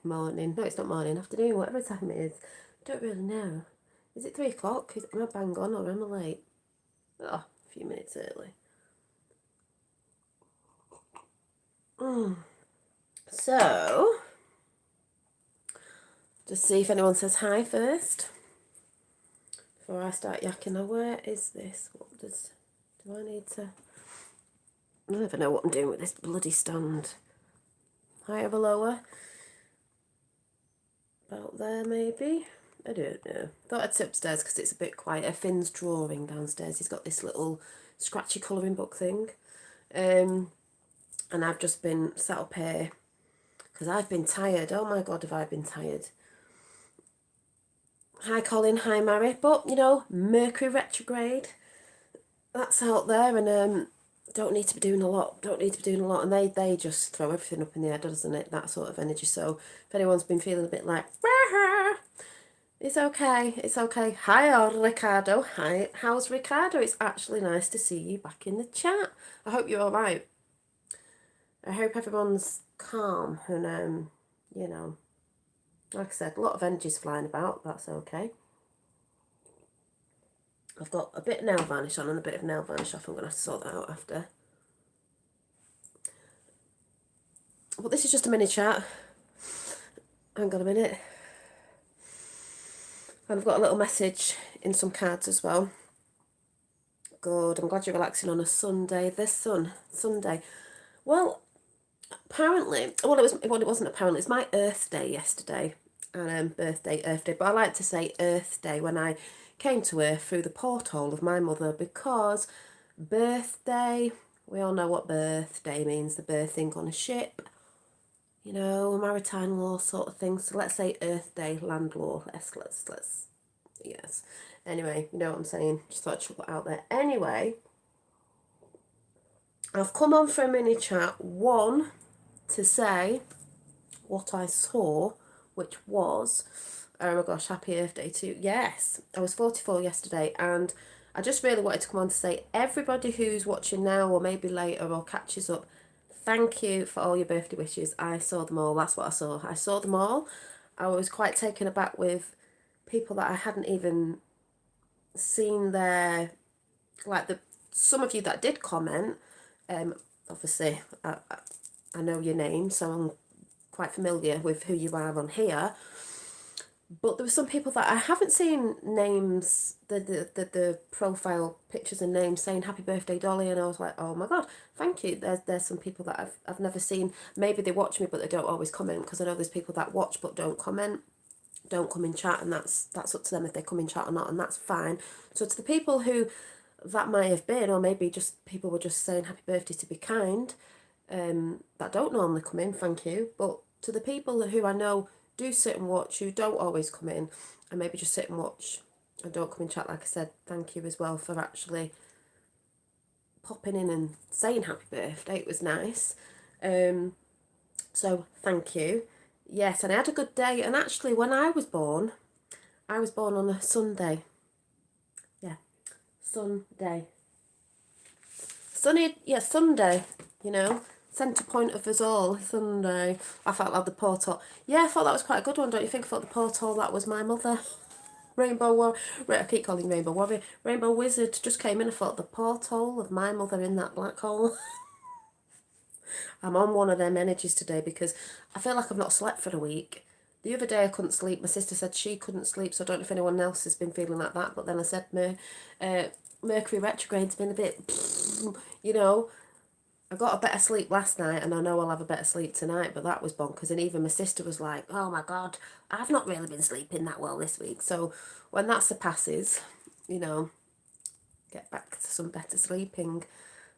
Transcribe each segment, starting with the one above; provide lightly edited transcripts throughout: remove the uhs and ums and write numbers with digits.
morning. No, it's not morning, afternoon, whatever time it is. I don't really know. Is it 3 o'clock? Am I bang on or am I late? Oh, a few minutes early. So, just see if anyone says hi first. Before I start yakking. Now, where is this? Do I need to... I never know what I'm doing with this bloody stand. Higher or lower? About there, maybe? I don't know. Thought I'd sit upstairs because it's a bit quieter. Finn's drawing downstairs. He's got this little scratchy colouring book thing. And I've just been sat up here because I've been tired. Oh my God, have I been tired. Hi Colin, hi Mary. But, you know, Mercury retrograde. That's out there and don't need to be doing a lot. And they just throw everything up in the air, doesn't it? That sort of energy. So if anyone's been feeling a bit like... It's okay, it's okay. Hi, Ricardo. Hi, how's Ricardo? It's actually nice to see you back in the chat. I hope you're all right. I hope everyone's calm and, you know, like I said, a lot of energy's flying about. That's okay. I've got a bit of nail varnish on and a bit of nail varnish off. I'm going to have to sort that out after. But this is just a mini chat. Hang on a minute. And I've got a little message in some cards as well. Good. I'm glad you're relaxing on a Sunday. Sunday. Well, apparently, well, it wasn't apparently. It's my Earth Day yesterday, and birthday, Earth Day. But I like to say Earth Day when I came to Earth through the porthole of my mother, because birthday, we all know what birthday means, the birthing on a ship, you know, maritime law sort of thing. So let's say Earth Day, land law. Let's yes. Anyway, you know what I'm saying. Just thought I'd chuck it out there. Anyway, I've come on for a mini chat. One, to say what I saw, which was, oh my gosh, happy Earth Day too. Yes, I was 44 yesterday, and I just really wanted to come on to say, everybody who's watching now or maybe later or catches up, thank you for all your birthday wishes. I saw them all. That's what I saw. I saw them all. I was quite taken aback with people that I hadn't even seen their, like some of you that did comment. Obviously, I know your name, so I'm quite familiar with who you are on here. But there were some people that I haven't seen names, the profile pictures and names saying happy birthday Dolly, and I was like, oh my God, thank you. There's some people that I've never seen. Maybe they watch me but they don't always comment, because I know there's people that watch but don't comment, don't come in chat, and that's up to them if they come in chat or not, and that's fine. So to the people who that might have been, or maybe just people were just saying happy birthday to be kind, that don't normally come in, thank you. But to the people who I know do sit and watch, who don't always come in, and maybe just sit and watch and don't come in chat, like I said, thank you as well for actually popping in and saying happy birthday. It was nice. So thank you. Yes, and I had a good day. And actually, when I was born on a Sunday. Yeah, Sunday. Sunday, you know. Centre point of us all, Sunday. I felt like the portal. Yeah, I thought that was quite a good one, don't you think? I thought the portal, that was my mother. Rainbow Warrior. I keep calling Rainbow Warrior. Rainbow Wizard just came in. I thought the porthole of my mother in that black hole. I'm on one of them energies today because I feel like I've not slept for a week. The other day I couldn't sleep. My sister said she couldn't sleep, so I don't know if anyone else has been feeling like that. But then I said Mercury retrograde's been a bit, you know. I got a better sleep last night, and I know I'll have a better sleep tonight, but that was bonkers. And even my sister was like, oh my God, I've not really been sleeping that well this week. So when that surpasses, you know, get back to some better sleeping.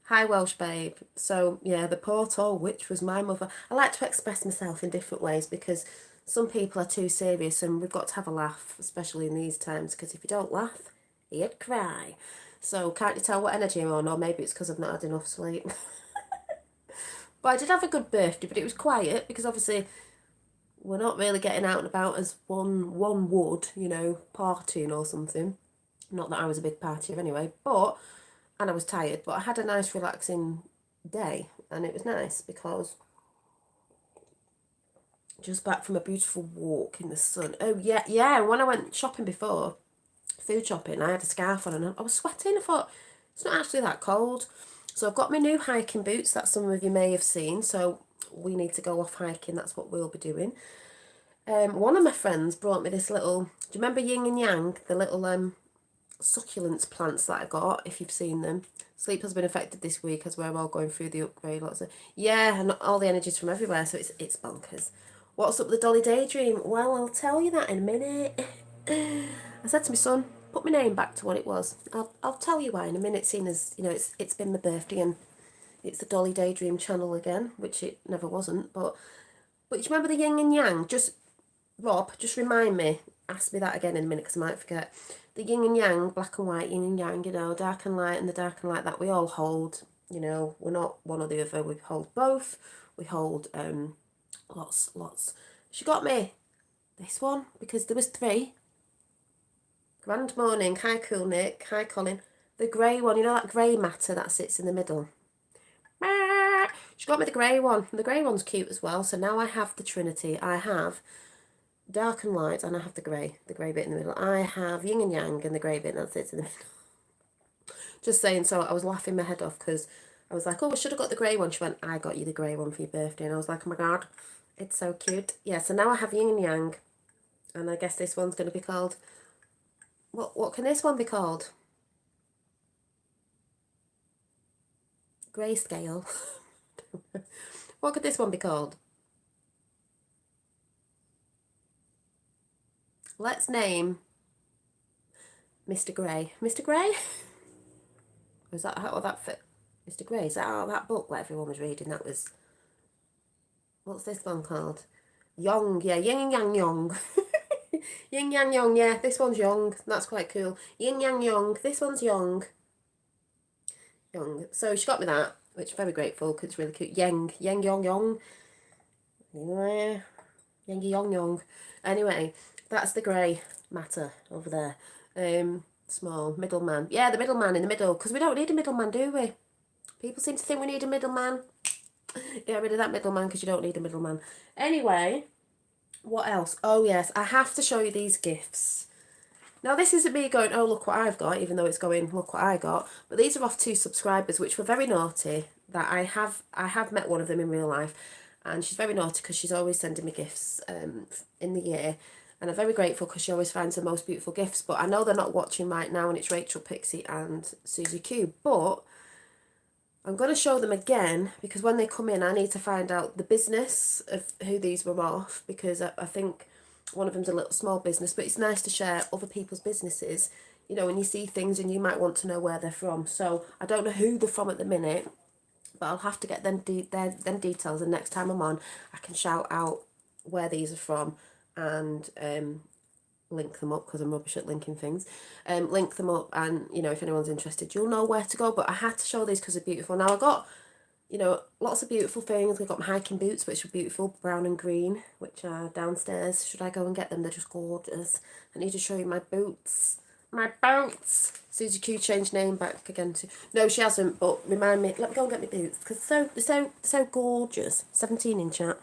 Hi, Welsh babe. So, yeah, the portal, which was my mother. I like to express myself in different ways because some people are too serious, and we've got to have a laugh, especially in these times, because if you don't laugh, you'd cry. So can't you tell what energy I'm on? Or maybe it's because I've not had enough sleep. But I did have a good birthday, but it was quiet because obviously we're not really getting out and about as one would, you know, partying or something. Not that I was a big partier anyway, and I was tired, but I had a nice relaxing day, and it was nice because Just back from a beautiful walk in the sun. Oh, yeah, yeah. When I went shopping before, food shopping, I had a scarf on and I was sweating. I thought, it's not actually that cold. So I've got my new hiking boots that some of you may have seen. So we need to go off hiking. That's what we'll be doing. One of my friends brought me this little, do you remember yin and yang? The little succulents plants that I got, if you've seen them. Sleep has been affected this week as we're all going through the upgrade. Lots of, yeah, and all the energy's from everywhere, so it's bonkers. What's up with the Dolly Daydream? Well, I'll tell you that in a minute. I said to my son, put my name back to what it was. I'll tell you why in a minute, seeing as, you know, it's been my birthday and it's the Dolly Daydream channel again, which it never wasn't. But you remember the yin and yang? Just, Rob, just remind me. Ask me that again in a minute because I might forget. The yin and yang, black and white, yin and yang, you know, dark and light, and the dark and light that we all hold. You know, we're not one or the other. We hold both. We hold lots. She got me this one because there was 3. Grand morning. Hi, Cool Nick. Hi, Colin. The grey one, you know that grey matter that sits in the middle? She got me the grey one. The grey one's cute as well. So now I have the Trinity. I have dark and light, and I have the grey bit in the middle. I have yin and yang and the grey bit that sits in the middle. Just saying, so I was laughing my head off because I was like, oh, I should have got the grey one. She went, I got you the grey one for your birthday. And I was like, oh my God, it's so cute. Yeah, so now I have yin and yang. And I guess this one's going to be called, what can this one be called? Grayscale. What could this one be called? Let's name Mr. Grey. Mr. Grey? Was that how that fit? Mr. Grey? Is that how that book that everyone was reading? That was, what's this one called? Yong, yeah, yin and yang yong. Yin yang yong, yeah, this one's yong. That's quite cool. Yin yang yong, this one's yong. Yong. So she got me that, which I'm very grateful because it's really cute. Yang yong yong. Yeah. Yang yong yong. Anyway, that's the grey matter over there. Small middleman. Yeah, the middleman in the middle, because we don't need a middleman, do we? People seem to think we need a middleman. Get rid of that middleman because you don't need a middleman. Anyway, what else? Oh yes, I have to show you these gifts. Now this isn't me going, oh look what I've got, even though it's going, look what I got. But these are off 2 subscribers, which were very naughty. That I have met one of them in real life, and she's very naughty because she's always sending me gifts in the year. And I'm very grateful because she always finds the most beautiful gifts. But I know they're not watching right now, and it's Rachel, Pixie and Susie Q. But I'm going to show them again because when they come in, I need to find out the business of who these were off, because I think one of them's a little small business, but it's nice to share other people's businesses, you know, when you see things and you might want to know where they're from. So I don't know who they're from at the minute, but I'll have to get them details, and next time I'm on, I can shout out where these are from and link them up because I'm rubbish at linking things. Link them up, and you know, if anyone's interested, you'll know where to go. But I had to show these because they're beautiful. Now I got, you know, lots of beautiful things. I got my hiking boots, which are beautiful, brown and green, which are downstairs. Should I go and get them? They're just gorgeous. I need to show you my boots. My boots. Susie Q changed name back again to, no, she hasn't. But remind me. Let me go and get my boots because they're so gorgeous. 17 in chat.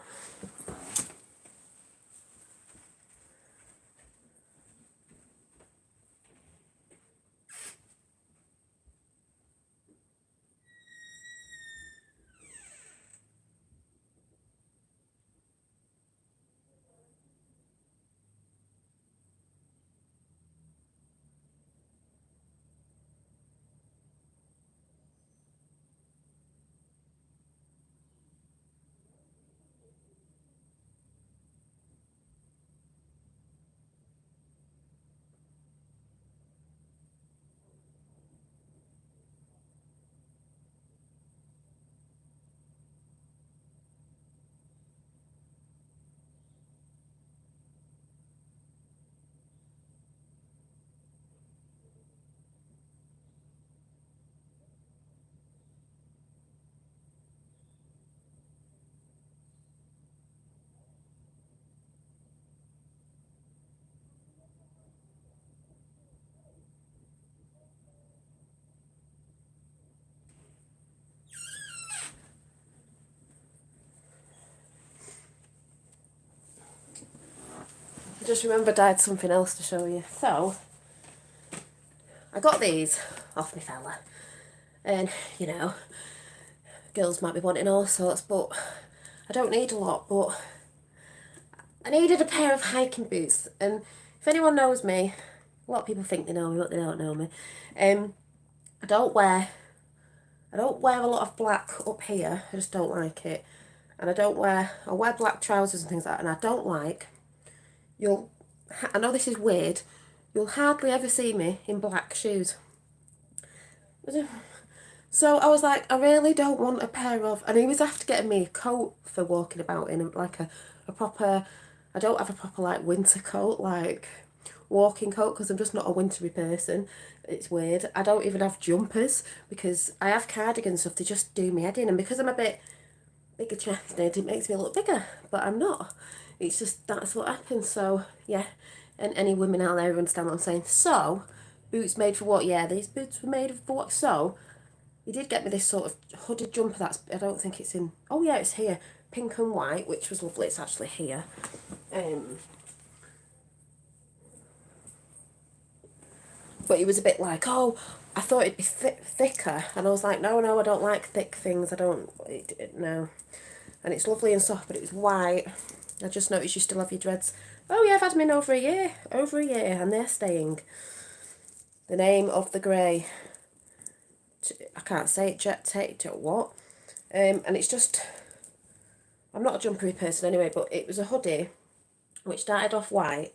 just remembered I had something else to show you. So, I got these off my fella. And, you know, girls might be wanting all sorts, but I don't need a lot, but I needed a pair of hiking boots. And if anyone knows me, a lot of people think they know me, but they don't know me. I don't wear a lot of black up here. I just don't like it. And I wear black trousers and things like that, and I don't like, I know this is weird, you'll hardly ever see me in black shoes. So I was like, I really don't want a pair of, and he was after getting me a coat for walking about in, like a proper, I don't have a proper like winter coat, like walking coat, because I'm just not a wintry person. It's weird. I don't even have jumpers, because I have cardigans, so if they just do me head in, and because I'm a bit bigger chested, it makes me look bigger, but I'm not. It's just, that's what happens. So yeah, and any women out there who understand what I'm saying. So, boots made for what? Yeah, these boots were made for what? So he did get me this sort of hooded jumper that's, I don't think it's in, oh yeah, it's here, pink and white, which was lovely. It's actually here. But he was a bit like, oh, I thought it'd be thicker, and I was like, no, I don't like thick things. I don't, no. And it's lovely and soft, but it was white. I just noticed you still have your dreads. Oh yeah, I've had them in over a year, and they're staying. The name of the grey, I can't say it, jet what? And it's just, I'm not a jumpery person anyway, but it was a hoodie which started off white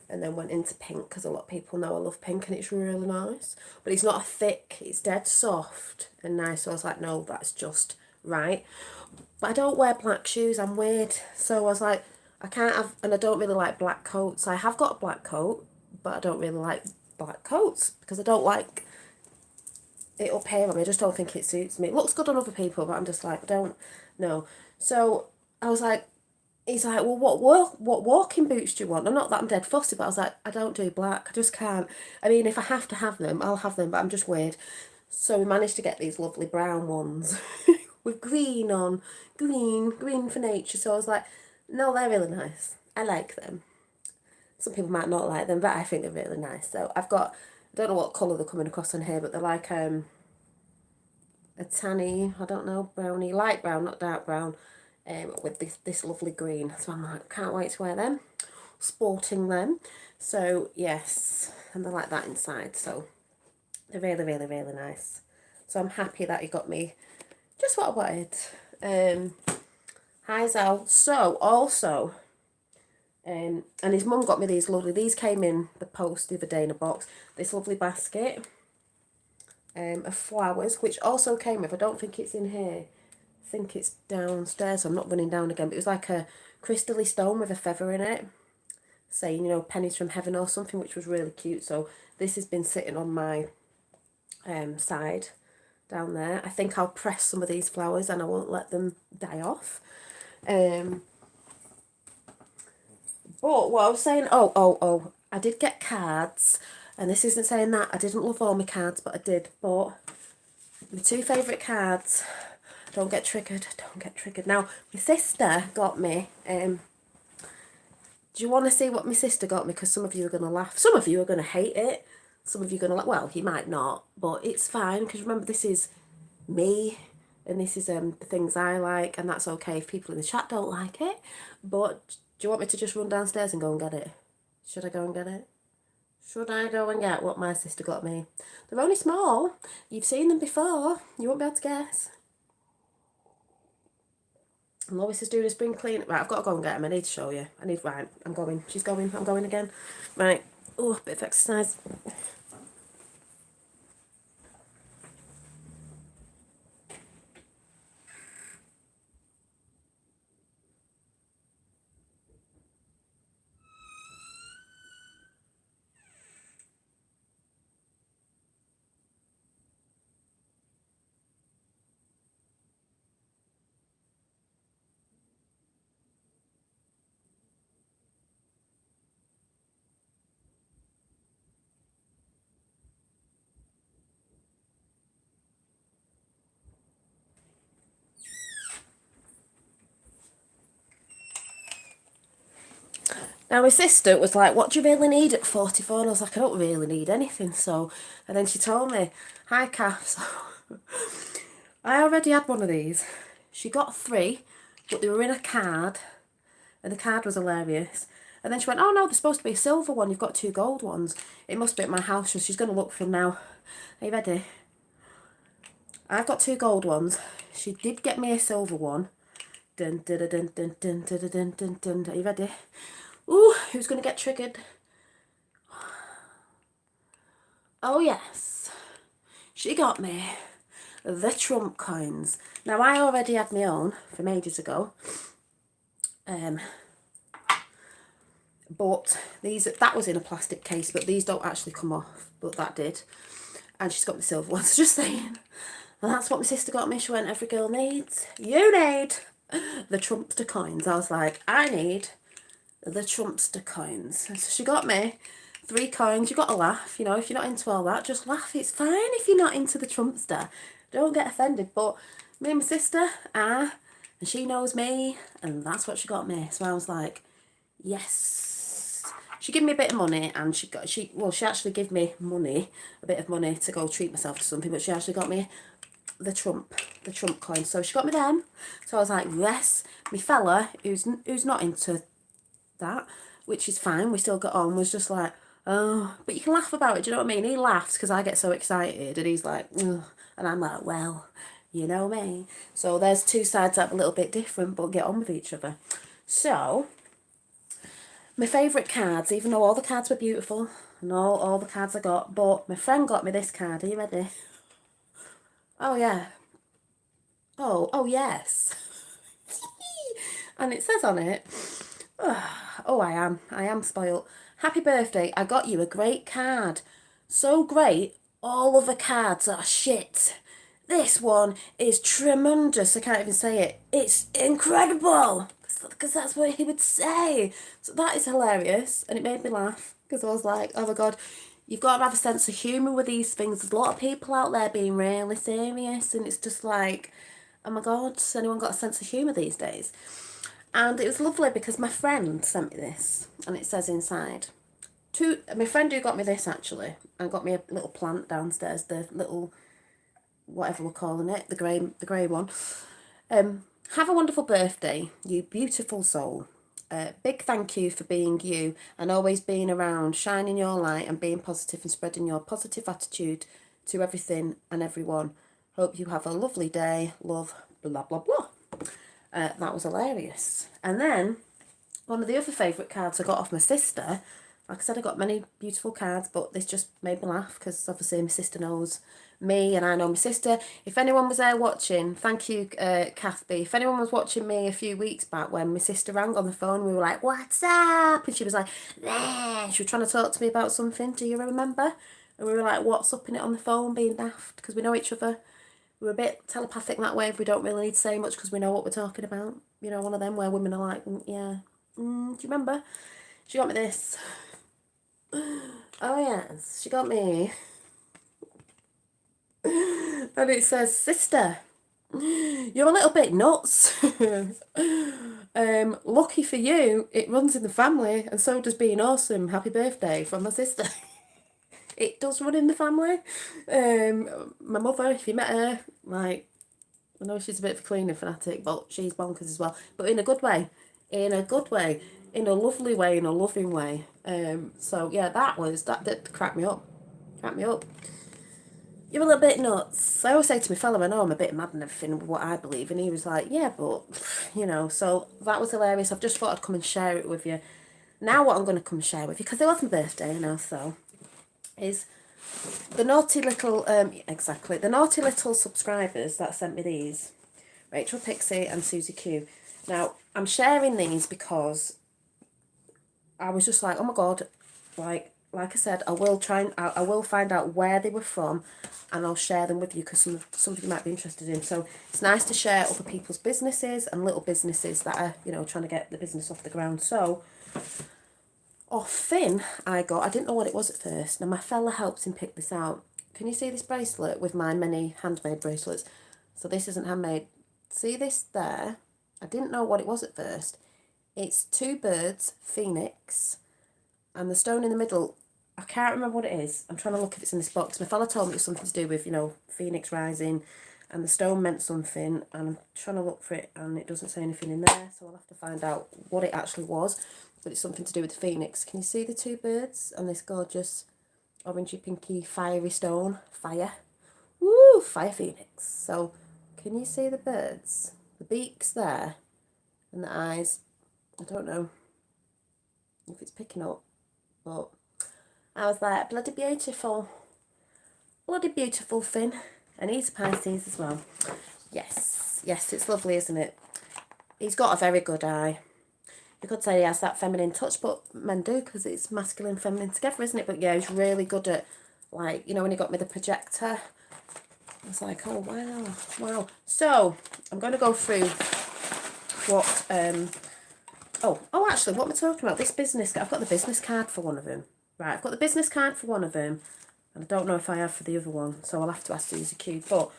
and then went into pink, because a lot of people know I love pink, and it's really nice. But it's not thick, it's dead soft and nice. So I was like, no, that's just right. But I don't wear black shoes, I'm weird. So I was like, I can't have, and I don't really like black coats. I have got a black coat, but I don't really like black coats, because I don't like it up here on me. I just don't think it suits me. It looks good on other people, but I'm just like, I don't know. So I was like, he's like, well, what walking boots do you want? And not that I'm dead fussy, but I was like, I don't do black. I just can't. I mean, if I have to have them, I'll have them, but I'm just weird. So we managed to get these lovely brown ones with green on, green for nature. So I was like, no, they're really nice. I like them. Some people might not like them, but I think they're really nice. So I've got, I don't know what colour they're coming across on here, but they're like a tanny, I don't know, browny, light brown, not dark brown, with this lovely green. So I'm like, can't wait to wear them, sporting them. So yes, and they're like that inside, so they're really, really, really nice. So I'm happy that he got me just what I wanted. Hi Zal. So also, and his mum got me these lovely, these came in the post the other day in a box, this lovely basket of flowers, which also came with, I don't think it's in here, I think it's downstairs, so I'm not running down again, but it was like a crystally stone with a feather in it, saying, you know, pennies from heaven or something, which was really cute. So this has been sitting on my side down there. I think I'll press some of these flowers and I won't let them die off. But what I was saying, I did get cards, and this isn't saying that I didn't love all my cards, but I did. But my two favourite cards, don't get triggered. Now, my sister got me, do you want to see what my sister got me? Because some of you are going to laugh. Some of you are going to hate it. Some of you are going to, well, you might not, but it's fine, because remember, this is me, and this is the things I like, and that's okay if people in the chat don't like it. But do you want me to just run downstairs and go and get it? Should I go and get it? Should I go and get what my sister got me? They're only small. You've seen them before. You won't be able to guess. And Lois is doing a spring clean. Right, I've got to go and get them. I need to show you. Right, I'm going. She's going. I'm going again. Right. Oh, a bit of exercise. Now my sister was like, what do you really need at 44? And I was like, I don't really need anything. So, and then she told me, hi Kath. So I already had one of these. She got 3, but they were in a card, and the card was hilarious. And then she went, oh no, there's supposed to be a silver one. You've got 2 gold ones. It must be at my house, so she's going to look for them now. Are you ready? I've got 2 gold ones. She did get me a silver one. Dun dun dun dun dun dun dun dun dun. Are you ready? Ooh, who's going to get triggered? Oh yes, she got me the Trump coins. Now I already had my own from ages ago. But that was in a plastic case, but these don't actually come off, but that did. And she's got the silver ones, just saying. And that's what my sister got me. She went, every girl needs, you need the Trumpster coins. I was like, I need the Trumpster coins. So she got me 3 coins. You got to laugh, you know, if you're not into all that, just laugh. It's fine if you're not into the Trumpster. Don't get offended. But me and my sister are, and she knows me, and that's what she got me. So I was like, yes. She gave me a bit of money, and she actually gave me money, a bit of money to go treat myself to something, but she actually got me the Trump coins. So she got me them. So I was like, yes. My fella, who's not into that, which is fine, we still got on, was just like, oh, but you can laugh about it, do you know what I mean? He laughs because I get so excited, and he's like, ugh. And I'm like, well, you know me. So there's 2 sides that are a little bit different, but get on with each other. So my favourite cards, even though all the cards were beautiful, and all the cards I got, but my friend got me this card. Are you ready? Oh yeah. Oh yes. And it says on it, oh I am spoilt. Happy birthday, I got you a great card. So great, all other cards are shit. This one is tremendous. I can't even say it. It's incredible. Because that's what he would say. So that is hilarious. And it made me laugh. Because I was like, oh my God, you've got to have a sense of humour with these things. There's a lot of people out there being really serious. And it's just like, oh my God, has anyone got a sense of humour these days? And it was lovely because my friend sent me this. And it says inside. My friend who got me this actually. And got me a little plant downstairs. The little, whatever we're calling it. The grey one. Have a wonderful birthday, you beautiful soul. Big thank you for being you and always being around, shining your light and being positive and spreading your positive attitude to everything and everyone. Hope you have a lovely day. Love, blah, blah, blah. That was hilarious. And then one of the other favourite cards I got off my sister, like I said, I got many beautiful cards, but this just made me laugh because obviously my sister knows me and I know my sister. If anyone was there watching, thank you, Kath B. If anyone was watching me a few weeks back when my sister rang on the phone, we were like, what's up? And she was like, nah. She was trying to talk to me about something. Do you remember? And we were like, what's up in it on the phone, being daft, because we know each other. We're a bit telepathic that way. If we don't really need to say much because we know what we're talking about. You know, one of them where women are like, yeah. Do you remember? She got me this. Oh yes, she got me. And it says, sister, you're a little bit nuts. Lucky for you, it runs in the family, and so does being awesome. Happy birthday from my sister. It does run in the family. My mother, if you met her, like, I know she's a bit of a cleaning fanatic, but she's bonkers as well. But in a good way. In a good way. In a lovely way, in a loving way. So yeah, that did crack me up. Crack me up. You're a little bit nuts. I always say to my fellow, I know I'm a bit mad and everything with what I believe, and he was like, yeah, but, you know, so that was hilarious. I've just thought I'd come and share it with you. Now what I'm going to come share with you, because it was my birthday, you know, so, is the naughty little, the naughty little subscribers that sent me these, Rachel Pixie and Susie Q. Now, I'm sharing these because I was just like, oh my God, like I said, I will find out where they were from, and I'll share them with you because something you might be interested in. So it's nice to share other people's businesses and little businesses that are, you know, trying to get the business off the ground. So off Finn, I didn't know what it was at first. Now my fella helps him pick this out. Can you see this bracelet with my many handmade bracelets? So this isn't handmade. See this there? I didn't know what it was at first. It's two birds, phoenix, and the stone in the middle, I can't remember what it is. I'm trying to look if it's in this box. My fella told me it was something to do with, you know, phoenix rising, and the stone meant something, and I'm trying to look for it, and it doesn't say anything in there, so I'll have to find out what it actually was, but it's something to do with the phoenix. Can you see the two birds and this gorgeous orangey pinky fiery stone? Fire. Woo! Fire phoenix. So, can you see the birds? The beak's there, and the eyes. I don't know if it's picking up, but I was like, bloody beautiful. Bloody beautiful, Finn. And he's a Pisces as well. Yes, yes, it's lovely, isn't it? He's got a very good eye. You could say he has that feminine touch, but men do, because it's masculine and feminine together, isn't it? But yeah, he's really good at, like, you know, when he got me the projector, I was like, oh, wow, wow. So, I'm going to go through what, actually, what am I talking about? This business, I've got the business card for one of them. Right, I've got the business card for one of them, and I don't know if I have for the other one, so I'll have to ask Susie Q. But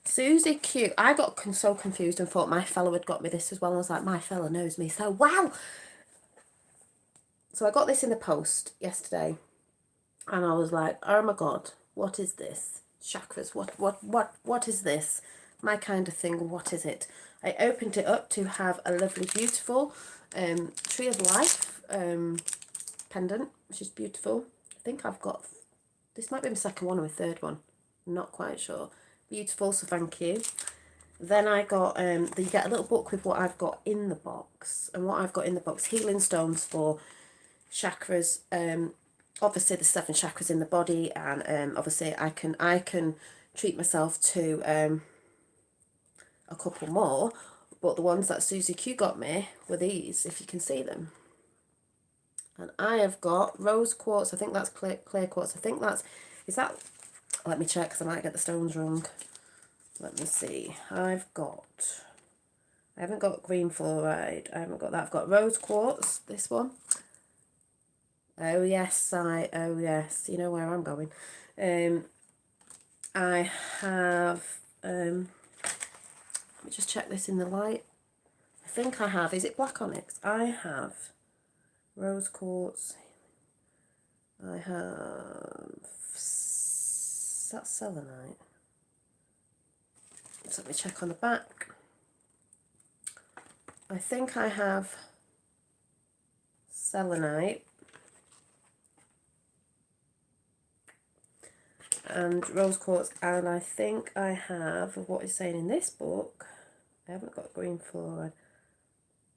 Susie Q, I got so confused and thought my fella had got me this as well. I was like, my fella knows me so well. So I got this in the post yesterday, and I was like, oh my God, what is this? Chakras, what is this? My kind of thing, what is it? I opened it up to have a lovely, beautiful Tree of Life pendant, which is beautiful. I think I've got, this might be my second one or my third one. I'm not quite sure. Beautiful, so thank you. Then I got, you get a little book with what I've got in the box. And what I've got in the box, healing stones for chakras, obviously the 7 chakras in the body, and obviously I can treat myself to a couple more, but the ones that Susie Q got me were these, if you can see them. And I have got rose quartz, I think that's clear quartz, I think that's, is that, let me check because I might get the stones wrong. Let me see, I haven't got green fluoride, I haven't got that, I've got rose quartz, this one. Oh yes, oh yes, you know where I'm going. I have, let me just check this in the light. I think I have, is it black onyx? I have rose quartz. I have, is that selenite? So let me check on the back. I think I have selenite and rose quartz, and I think I have, what it's saying in this book, I haven't got green fluoride.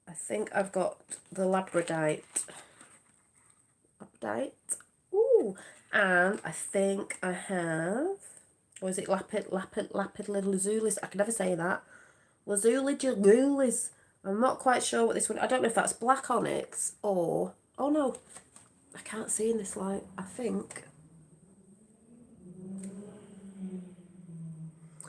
I think I've got the labradorite. Ooh, and I think I have, or is it lapid lazulis? I can never say that. Lazuli jalulis. I'm not quite sure what this one, I don't know if that's black onyx or, oh no, I can't see in this light. I think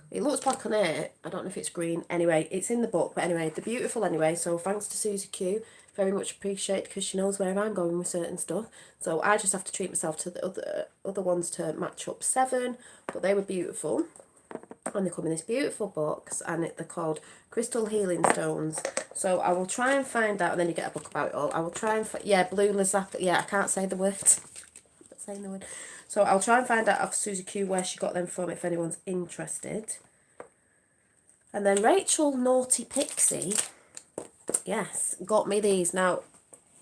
it looks black on it. I don't know if it's green. Anyway, it's in the book. But anyway, they're beautiful anyway. So thanks to Susie Q. Very much appreciated, because she knows where I'm going with certain stuff. So I just have to treat myself to the other ones to match up 7. But they were beautiful. And they come in this beautiful box. And they're called Crystal Healing Stones. So I will try and find out. And then you get a book about it all. I will try and find, yeah, blue lazap. Yeah, I can't say the word. I'm not saying the word. So I'll try and find out off Susie Q where she got them from, if anyone's interested. And then Rachel Naughty Pixie, yes, got me these. Now,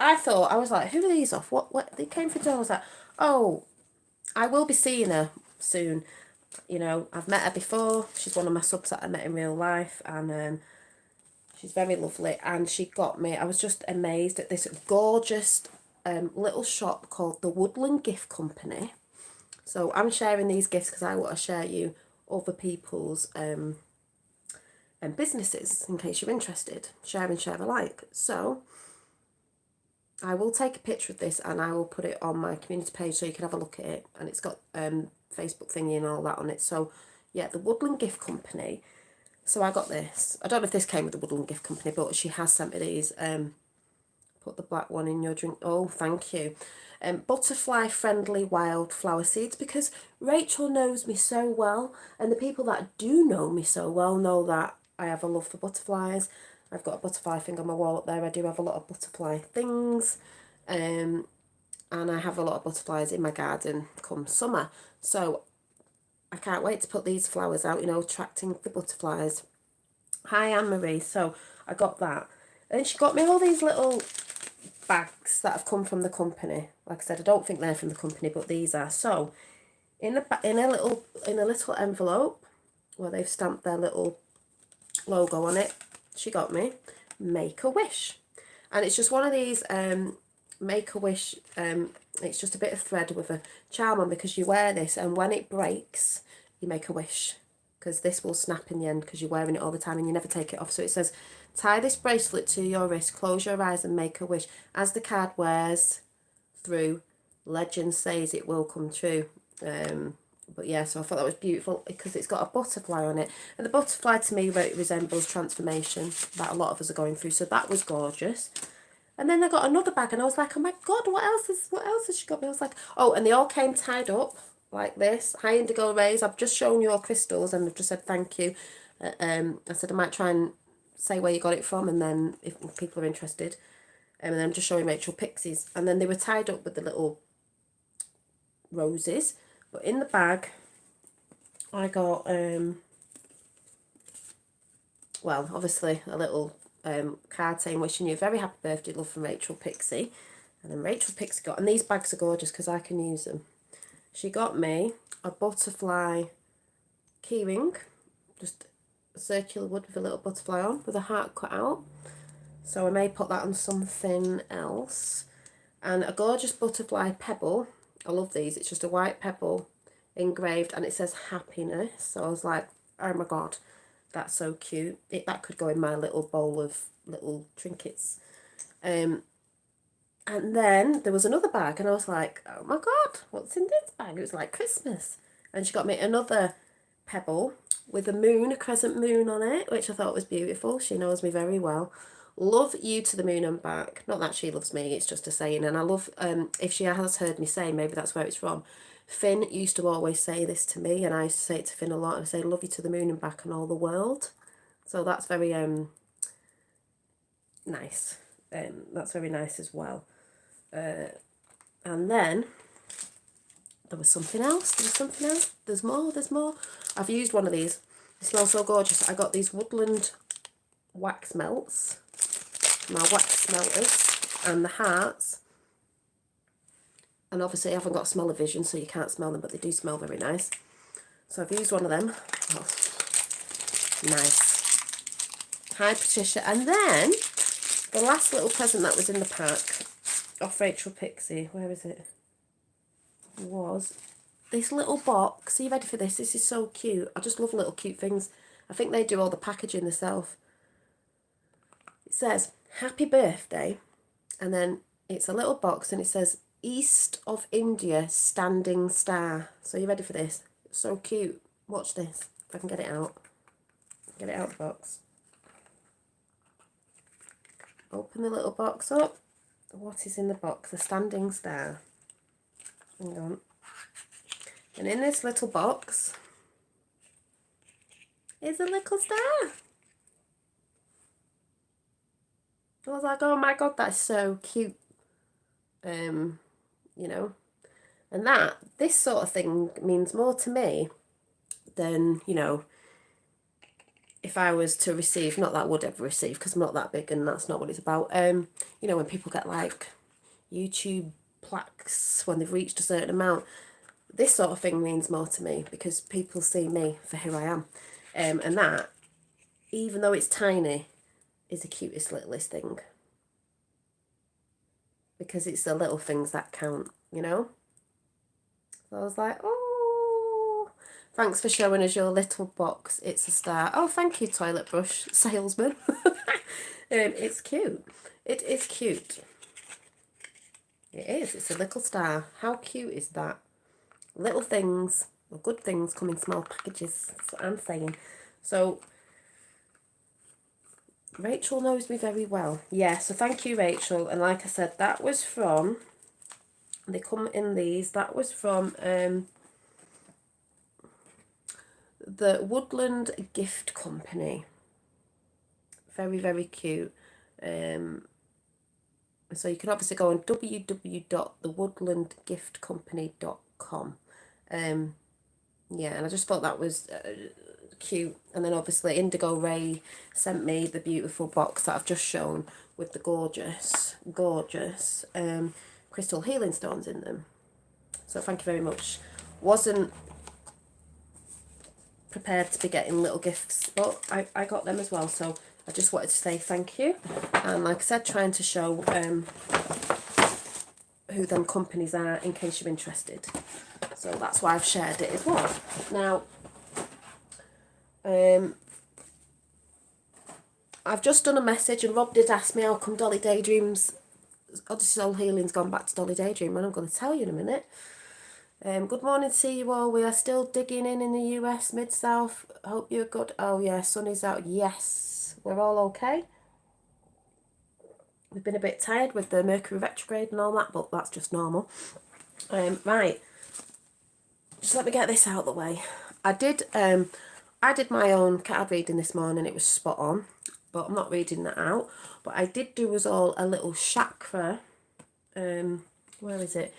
I was like, who are these off? What? They came from, I was like, oh, I will be seeing her soon. You know, I've met her before. She's one of my subs that I met in real life, and she's very lovely. And she got me, I was just amazed at this gorgeous little shop called the Woodland Gift Company. So I'm sharing these gifts because I want to share you other people's and businesses in case you're interested. Share and share alike. So I will take a picture of this and I will put it on my community page so you can have a look at it. And it's got Facebook thingy and all that on it. So yeah, the Woodland Gift Company. So I got this. I don't know if this came with the Woodland Gift Company, but she has sent me these. Put the black one in your drink. Oh, thank you. Butterfly friendly wildflower seeds, because Rachel knows me so well, and the people that do know me so well know that I have a love for butterflies, I've got a butterfly thing on my wall up there. I do have a lot of butterfly things. And I have a lot of butterflies in my garden come summer. So I can't wait to put these flowers out, you know, attracting the butterflies. Hi, Anne-Marie. So I got that. And she got me all these little bags that have come from the company. Like I said, I don't think they're from the company, but these are. So in a little envelope where they've stamped their little logo on it, she got me Make a Wish. And it's just one of these Make a Wish, it's just a bit of thread with a charm on, because you wear this and when it breaks you make a wish, because this will snap in the end because you're wearing it all the time and you never take it off. So it says, tie this bracelet to your wrist, close your eyes and make a wish. As the card wears through, legend says it will come true. But yeah, so I thought that was beautiful because it's got a butterfly on it. And the butterfly to me resembles transformation that a lot of us are going through. So that was gorgeous. And then I got another bag and I was like, oh my God, what else has she got me? I was like, oh, and they all came tied up like this. Hi, Indigo Rays. I've just shown you all crystals and I've just said thank you. I said I might try and say where you got it from, and then if people are interested. And then I'm just showing Rachel Pixies. And then they were tied up with the little roses. But in the bag, I got, well, obviously a little card saying wishing you a very happy birthday, love, from Rachel Pixie. And then Rachel Pixie got, and these bags are gorgeous because I can use them. She got me a butterfly keyring, just a circular wood with a little butterfly on with a heart cut out. So I may put that on something else. And a gorgeous butterfly pebble. I love these. It's just a white pebble engraved and it says happiness. So I was like, oh my God, that's so cute. That could go in my little bowl of little trinkets. And then there was another bag and I was like, oh my God, what's in this bag? It was like Christmas. And she got me another pebble with a moon, a crescent moon on it, which I thought was beautiful. She knows me very well. Love you to the moon and back. Not that she loves me, it's just a saying. And I love, if she has heard me say, maybe that's where it's from. Finn used to always say this to me, and I used to say it to Finn a lot. I say, love you to the moon and back and all the world. So that's very nice. That's very nice as well. And then there was something else. There's more. I've used one of these. It smells so gorgeous. I got these woodland wax melts, my wax melters, and the hearts. And obviously I haven't got smell-o-vision, so you can't smell them, but they do smell very nice. So I've used one of them. Oh, nice. Hi, Patricia. And then the last little present that was in the pack off Rachel Pixie, where is it? Was this little box. Are you ready for this? This is so cute. I just love little cute things. I think they do all the packaging themselves. It says, happy birthday. And then it's a little box and it says, East of India Standing Star. So you ready for this? It's so cute. Watch this. If I can get it out. Get it out of the box. Open the little box up. What is in the box? A standing star. Hang on. And in this little box is a little star. I was like, oh my God, that's so cute. You know, and this sort of thing means more to me than, you know, if I was to receive, not that I would ever receive because I'm not that big and that's not what it's about. You know, when people get like YouTube plaques when they've reached a certain amount, this sort of thing means more to me because people see me for who I am. And that, even though it's tiny, is the cutest littlest thing. Because it's the little things that count, you know? So I was like, oh, thanks for showing us your little box. It's a star. Oh, thank you, toilet brush salesman. It's cute. It is cute. It is. It's a little star. How cute is that? Little things, or good things, come in small packages. That's what I'm saying. So Rachel knows me very well. Yeah, so thank you, Rachel. And like I said, that was from, they come in these, that was from the Woodland Gift Company. Very, very cute. So you can obviously go on www.thewoodlandgiftcompany.com. Yeah, and I just thought that was cute. And then obviously Indigo Ray sent me the beautiful box that I've just shown with the gorgeous, gorgeous crystal healing stones in them. So thank you very much. Wasn't prepared to be getting little gifts, but I got them as well. So I just wanted to say thank you. And like I said, trying to show who them companies are in case you're interested. So that's why I've shared it as well. Now, I've just done a message and Rob did ask me how come Dolly Daydreams, Odyssey Soul Healing's gone back to Dolly Daydream, and I'm going to tell you in a minute. Good morning to you all. We are still digging in the US, Mid-South. Hope you're good. Oh yeah, sun is out. Yes, we're all okay. We've been a bit tired with the Mercury retrograde and all that, but that's just normal. Right, just let me get this out of the way. I did my own card reading this morning. It was spot on, but I'm not reading that out. But I did do us all a little chakra. Where is it?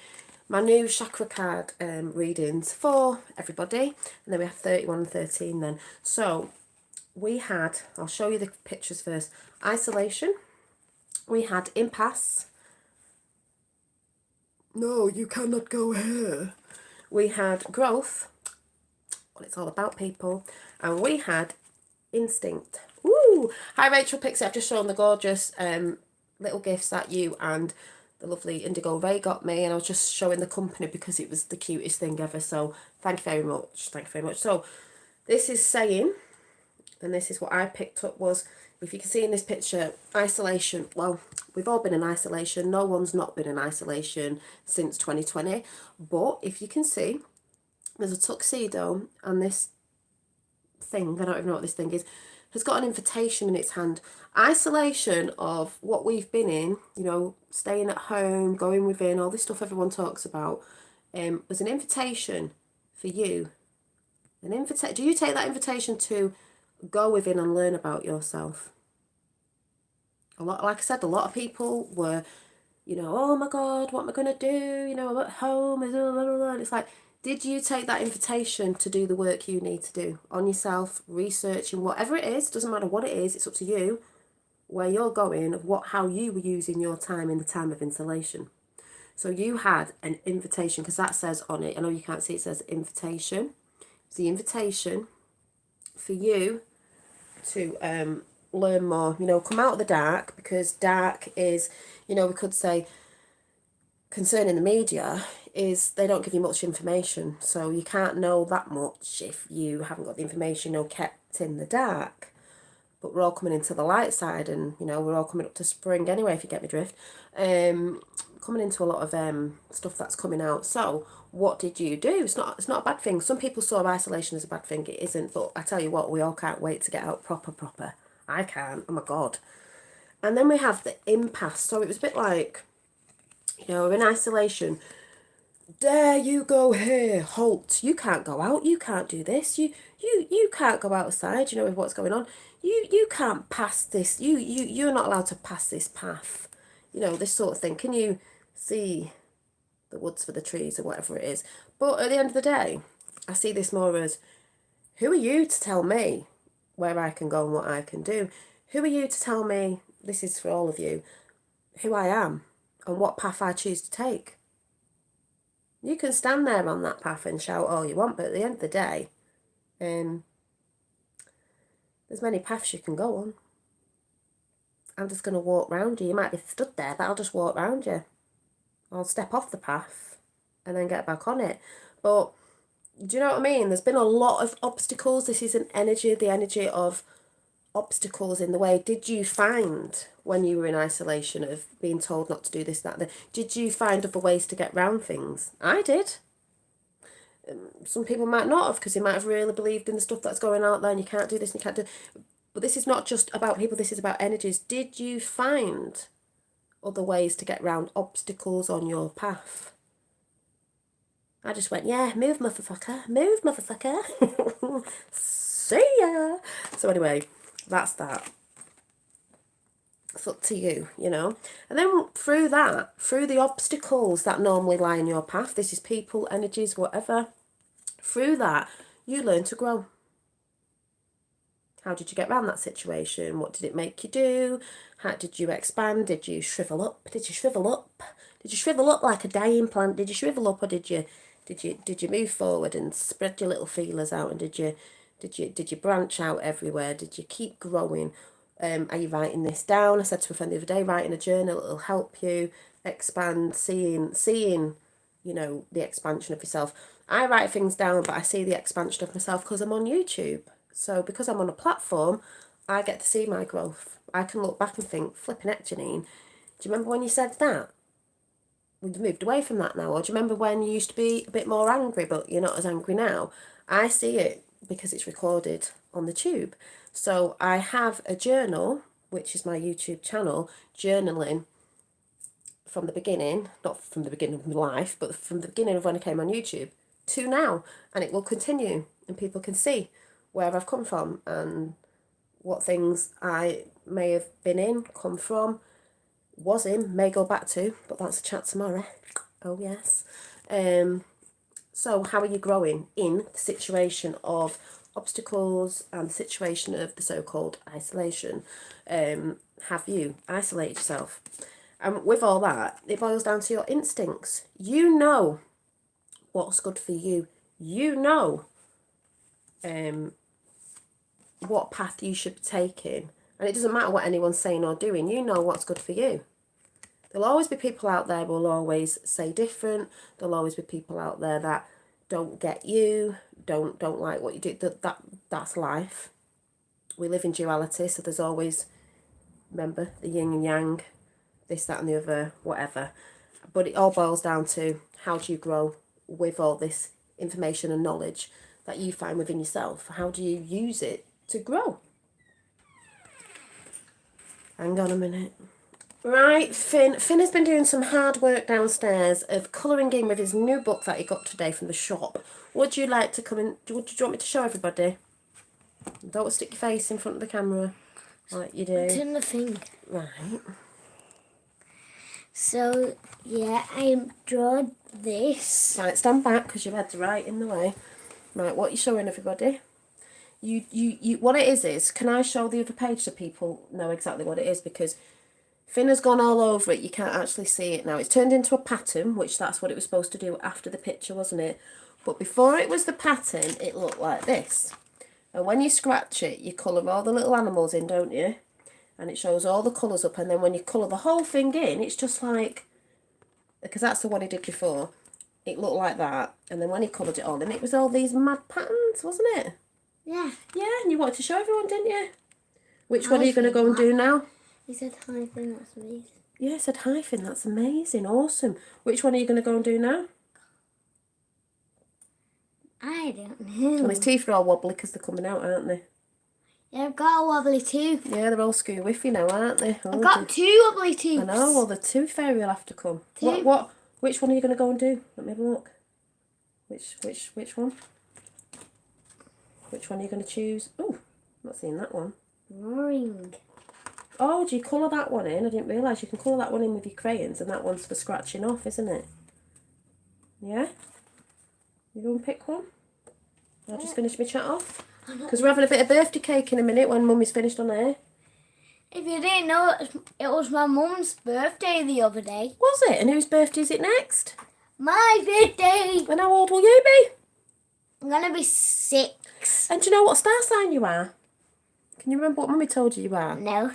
My new chakra card readings for everybody. And then we have 31 and 13 then. So we had, I'll show you the pictures first. Isolation. We had impasse. No, you cannot go here. We had growth. Well, it's all about people. And we had instinct. Woo! Hi Rachel Pixie, I've just shown the gorgeous little gifts that you and the lovely Indigo Ray got me, and I was just showing the company because it was the cutest thing ever. So thank you very much. Thank you very much. So this is saying, and this is what I picked up, was, if you can see in this picture, isolation. Well, we've all been in isolation. No one's not been in isolation since 2020. But if you can see, there's a tuxedo, and this thing, I don't even know what this thing is, has got an invitation in its hand. Isolation of what we've been in, you know, staying at home, going within, all this stuff everyone talks about, was an invitation for you. An invitation. Do you take that invitation to go within and learn about yourself? A lot, like I said, a lot of people were, you know, oh my God, what am I going to do? You know, I'm at home. And it's like, did you take that invitation to do the work you need to do on yourself, researching whatever it is, doesn't matter what it is, it's up to you, where you're going, how you were using your time in the time of insulation. So you had an invitation, because that says on it, I know you can't see, it says invitation. It's the invitation for you to learn more, you know, come out of the dark, because dark is, you know, we could say, concerning the media, is they don't give you much information, so you can't know that much if you haven't got the information, you know, kept in the dark. But we're all coming into the light side, and you know, we're all coming up to spring anyway, if you get me drift. Coming into a lot of stuff that's coming out. So what did you do? It's not a bad thing. Some people saw isolation as a bad thing. It isn't. But I tell you what, we all can't wait to get out proper. I can't. Oh my God. And then we have the impasse. So it was a bit like, you know, we're in isolation. Dare you go here? Halt! You can't go out. You can't do this. You can't go outside. You know, with what's going on. You can't pass this. You're not allowed to pass this path. You know, this sort of thing. Can you see the woods for the trees or whatever it is? But at the end of the day, I see this more as, who are you to tell me where I can go and what I can do? Who are you to tell me, this is for all of you, who I am and what path I choose to take? You can stand there on that path and shout all you want, but at the end of the day, there's many paths you can go on. I'm just going to walk round you. You might be stood there, but I'll just walk round you. I'll step off the path and then get back on it. But do you know what I mean? There's been a lot of obstacles. This is an energy, the energy of obstacles in the way. Did you find, when you were in isolation, of being told not to do this, that, did you find other ways to get round things? I did. Some people might not have, because they might have really believed in the stuff that's going out there, and you can't do this and you can't do. But this is not just about people, this is about energies. Did you find other ways to get round obstacles on your path? I just went, yeah, move motherfucker, move motherfucker. See ya. So anyway, that's that. It's up to you, you know. And then through that, through the obstacles that normally lie in your path, this is people, energies, whatever, through that, you learn to grow. How did you get around that situation? What did it make you do? How did you expand? Did you shrivel up? Did you shrivel up? Did you shrivel up like a dying plant? Did you shrivel up, or did you move forward and spread your little feelers out? And did you branch out everywhere? Did you keep growing? Are you writing this down? I said to a friend the other day, writing a journal, it'll help you expand, seeing, you know, the expansion of yourself. I write things down, but I see the expansion of myself because I'm on YouTube. So because I'm on a platform, I get to see my growth. I can look back and think, flipping heck, Janine, do you remember when you said that? We've moved away from that now. Or do you remember when you used to be a bit more angry, but you're not as angry now? I see it because it's recorded on the tube. So I have a journal, which is my YouTube channel, journaling from the beginning, not from the beginning of my life, but from the beginning of when I came on YouTube to now. And it will continue, and people can see where I've come from and what things I may have been in, come from, was in, may go back to, but that's a chat tomorrow. Oh yes. So how are you growing in the situation of obstacles and the situation of the so-called isolation? Have you isolated yourself? And with all that, it boils down to your instincts. You know what's good for you. You know what path you should be taking. And it doesn't matter what anyone's saying or doing. You know what's good for you. There'll always be people out there who will always say different. There'll always be people out there that don't get you, don't like what you do. That's life. We live in duality, so there's always, remember, the yin and yang, this, that and the other, whatever. But it all boils down to how do you grow with all this information and knowledge that you find within yourself. How do you use it to grow? Hang on a minute. Right, Finn has been doing some hard work downstairs of colouring in with his new book that he got today from the shop. Would you like to come in? Do you want me to show everybody? Don't stick your face in front of the camera like you do. It's in the thing. Right. So, yeah, I drawn this. Right, stand back because your head's right in the way. Right, what are you showing everybody? You what it is, can I show the other page so people know exactly what it is? Because Finn has gone all over it. You can't actually see it now. It's turned into a pattern, which that's what it was supposed to do after the picture, wasn't it? But before it was the pattern, it looked like this. And when you scratch it, you colour all the little animals in, don't you? And it shows all the colours up. And then when you colour the whole thing in, it's just like, because that's the one he did before. It looked like that. And then when he coloured it all in, it was all these mad patterns, wasn't it? Yeah. Yeah, and you wanted to show everyone, didn't you? Which one are you going to go and do now? He said hyphen, that's amazing. Yeah, I said hyphen, that's amazing, awesome. Which one are you going to go and do now? I don't know. Well, his teeth are all wobbly because they're coming out, aren't they? Yeah, I've got a wobbly tooth. Yeah, they're all screw whiffy now, aren't they? Oh, I've got two wobbly teeth. I know, well, the tooth fairy will have to come. Two. Which one are you going to go and do? Let me have a look. Which one? Which one are you going to choose? Oh, not seeing that one. Roaring. Oh, do you colour that one in? I didn't realise you can colour that one in with your crayons, and that one's for scratching off, isn't it? Yeah? You go and pick one? I'll just finish my chat off. Because we're having a bit of birthday cake in a minute when Mummy's finished on air. If you didn't know, it was my mum's birthday the other day. Was it? And whose birthday is it next? My birthday! And how old will you be? I'm going to be 6. And do you know what star sign you are? Can you remember what Mummy told you are? No.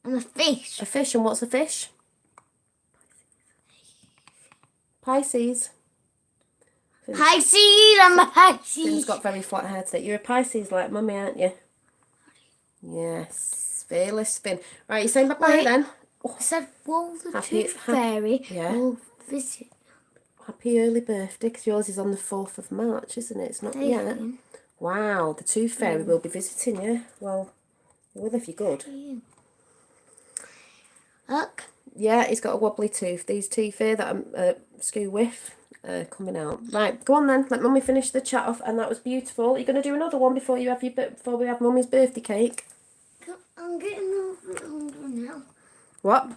I'm a fish. A fish, and what's a fish? Pisces. Pisces, I'm a Pisces. Finn's got very flat hair today. You're a Pisces like Mummy, aren't you? Yes. Fearless Finn. Right, you saying bye-bye then? I said, well, the Happy- tooth fairy yeah. will visit. Happy early birthday, because yours is on the 4th of March, isn't it? It's not yet. Wow, the tooth fairy will be visiting you. Well, well, if you're good. Look. Yeah, he's got a wobbly tooth. These teeth here that I'm screw with coming out. Right, go on then. Let Mummy finish the chat off, and that was beautiful. Are you going to do another one before we have Mummy's birthday cake? I'm getting a bit hungry now. What?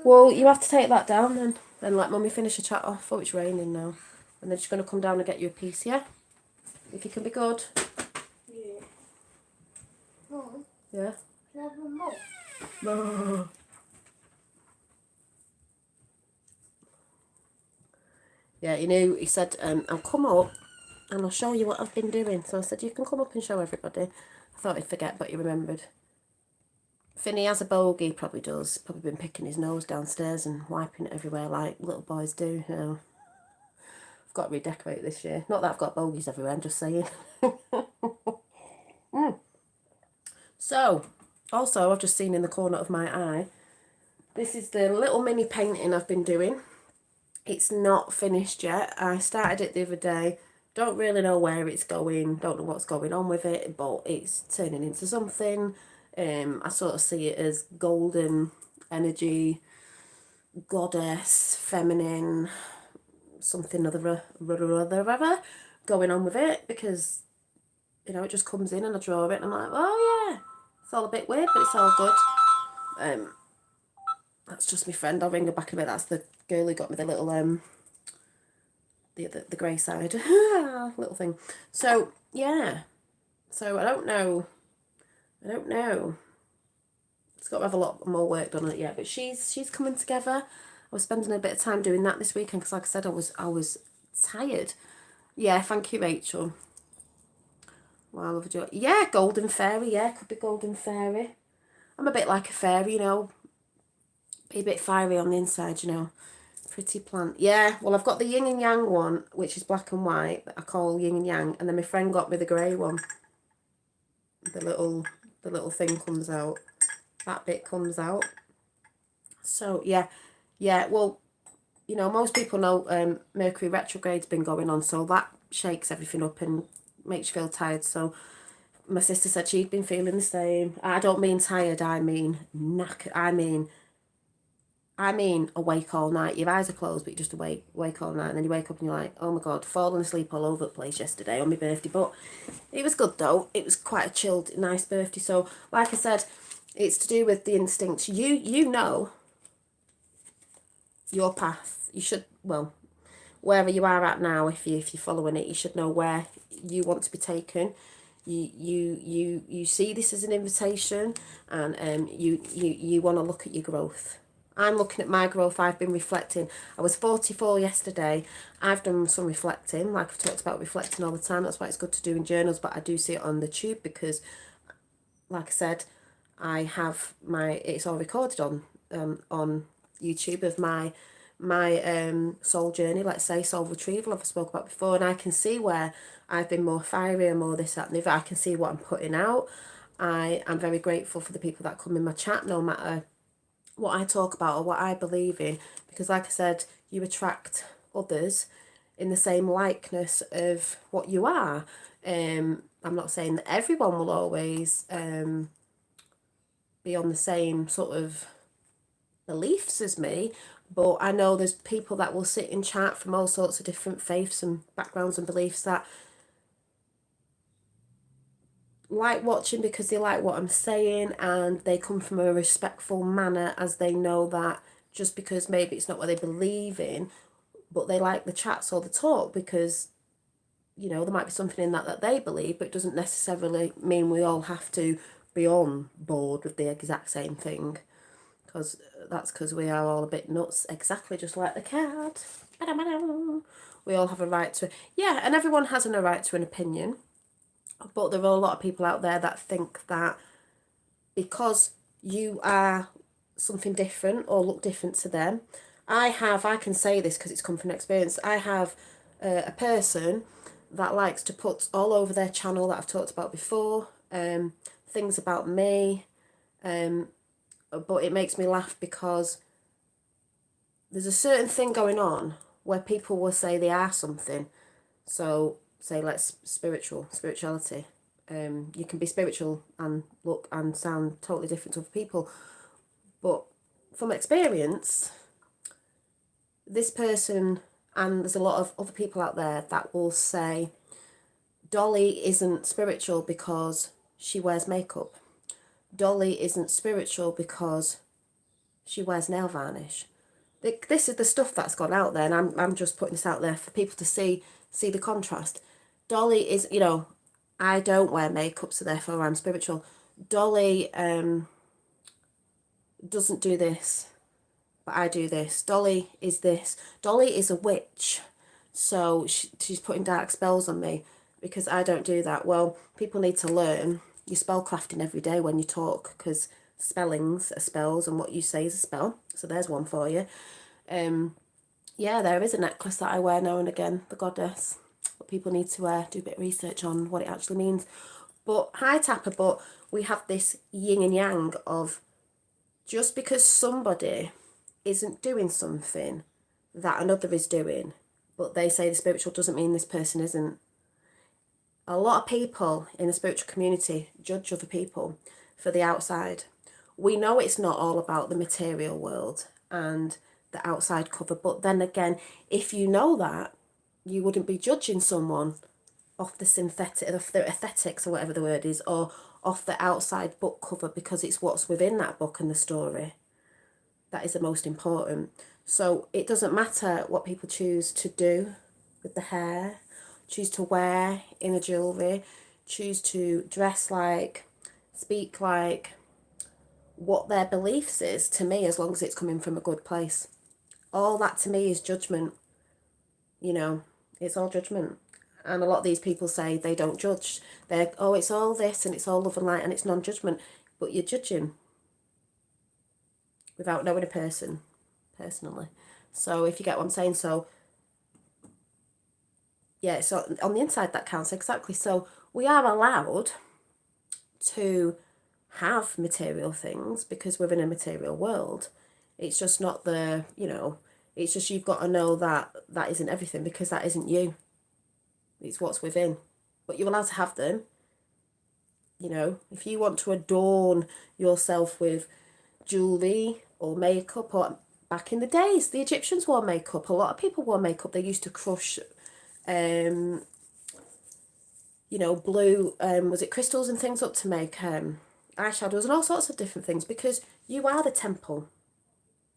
Well, you have to take that down then. And let Mummy finish the chat off. Oh, it's raining now. And they're just going to come down and get you a piece, yeah? If you can be good. Yeah. Mum, Yeah? can I have one more? No. Yeah, you know, he said, I'll come up and I'll show you what I've been doing. So I said, you can come up and show everybody. I thought he'd forget, but he remembered. Finney has a bogey, probably does. Probably been picking his nose downstairs and wiping it everywhere like little boys do. You know. I've got to redecorate this year. Not that I've got bogeys everywhere, I'm just saying. So, also, I've just seen in the corner of my eye, this is the little mini painting I've been doing. It's not finished yet. I started it the other day. Don't really know where it's going. Don't know what's going on with it, but it's turning into something. I sort of see it as golden energy, goddess, feminine, something other going on with it, because, you know, it just comes in and I draw it and I'm like, oh yeah, it's all a bit weird, but it's all good. That's just my friend. I'll ring her back in a bit. That's the girl who got me the little the grey side little thing. So yeah, so I don't know. It's got to have a lot more work done on it yet, but she's coming together. I was spending a bit of time doing that this weekend because, like I said, I was tired. Yeah, thank you, Rachel. Wow, I love you. Yeah, golden fairy. Yeah, could be golden fairy. I'm a bit like a fairy, you know. Be a bit fiery on the inside, you know. Pretty plant. Yeah, well, I've got the yin and yang one, which is black and white, that I call yin and yang, and then my friend got me the grey one. The little thing comes out. That bit comes out. So yeah, well, you know, most people know Mercury retrograde's been going on, so that shakes everything up and makes you feel tired. So my sister said she'd been feeling the same. I don't mean tired, I mean knackered. I mean awake all night. Your eyes are closed, but you're just awake all night. And then you wake up and you're like, oh my God, falling asleep all over the place yesterday on my birthday. But it was good though. It was quite a chilled, nice birthday. So like I said, it's to do with the instincts. You know your path. You should, well, wherever you are at now, if you're following it, you should know where you want to be taken. You see this as an invitation, and you want to look at your growth. I'm looking at my growth. I've been reflecting. I was 44 yesterday. I've done some reflecting, like I've talked about reflecting all the time. That's why it's good to do in journals, but I do see it on the tube because, like I said, I have it's all recorded on YouTube of my soul journey, let's say soul retrieval, I've spoke about before, and I can see where I've been more fiery and more this, that and the other. I can see what I'm putting out. I am very grateful for the people that come in my chat, no matter what I talk about or what I believe in, because like I said, you attract others in the same likeness of what you are. I'm not saying that everyone will always be on the same sort of beliefs as me, but I know there's people that will sit in chat from all sorts of different faiths and backgrounds and beliefs that like watching because they like what I'm saying, and they come from a respectful manner, as they know that just because maybe it's not what they believe in, but they like the chats or the talk because, you know, there might be something in that they believe, but it doesn't necessarily mean we all have to be on board with the exact same thing, because that's because we are all a bit nuts, exactly just like the cat. We all have a right to, yeah, and everyone has a right to an opinion. But there are a lot of people out there that think that because you are something different or look different to them, I can say this because it's come from experience, I have a person that likes to put all over their channel that I've talked about before, things about me, but it makes me laugh because there's a certain thing going on where people will say they are something. So say let's spirituality. You can be spiritual and look and sound totally different to other people. But from experience, this person, and there's a lot of other people out there that will say Dolly isn't spiritual because she wears makeup. Dolly isn't spiritual because she wears nail varnish. This is the stuff that's gone out there, and I'm just putting this out there for people to see the contrast. Dolly is, you know, I don't wear makeup, so therefore I'm spiritual. Dolly doesn't do this, but I do this. Dolly is this. Dolly is a witch, so she's putting dark spells on me because I don't do that. Well, people need to learn your spellcrafting every day when you talk, because spellings are spells and what you say is a spell. So there's one for you. Yeah, there is a necklace that I wear now and again, the goddess. But people need to do a bit of research on what it actually means. But hi Tapper, but we have this yin and yang of just because somebody isn't doing something that another is doing, but they say the spiritual doesn't mean this person isn't. A lot of people in the spiritual community judge other people for the outside. We know it's not all about the material world and the outside cover, but then again, if you know that, you wouldn't be judging someone off the synthetic, off the aesthetics or whatever the word is, or off the outside book cover, because it's what's within that book and the story that is the most important. So it doesn't matter what people choose to do with the hair, choose to wear inner jewellery, choose to dress like, speak like, what their beliefs is, to me, as long as it's coming from a good place. All that to me is judgment. You know, it's all judgment. And a lot of these people say they don't judge. They're, oh, it's all this and it's all love and light and it's non-judgment. But you're judging without knowing a person personally. So if you get what I'm saying, so yeah, so on the inside that counts, exactly. So we are allowed to have material things because we're in a material world. It's just not the, you know, it's just you've got to know that that isn't everything, because that isn't you. It's what's within. But you're allowed to have them. You know, if you want to adorn yourself with jewellery or makeup, or back in the days, the Egyptians wore makeup. A lot of people wore makeup. They used to crush, you know, blue, was it crystals and things up to make eyeshadows and all sorts of different things, because you are the temple.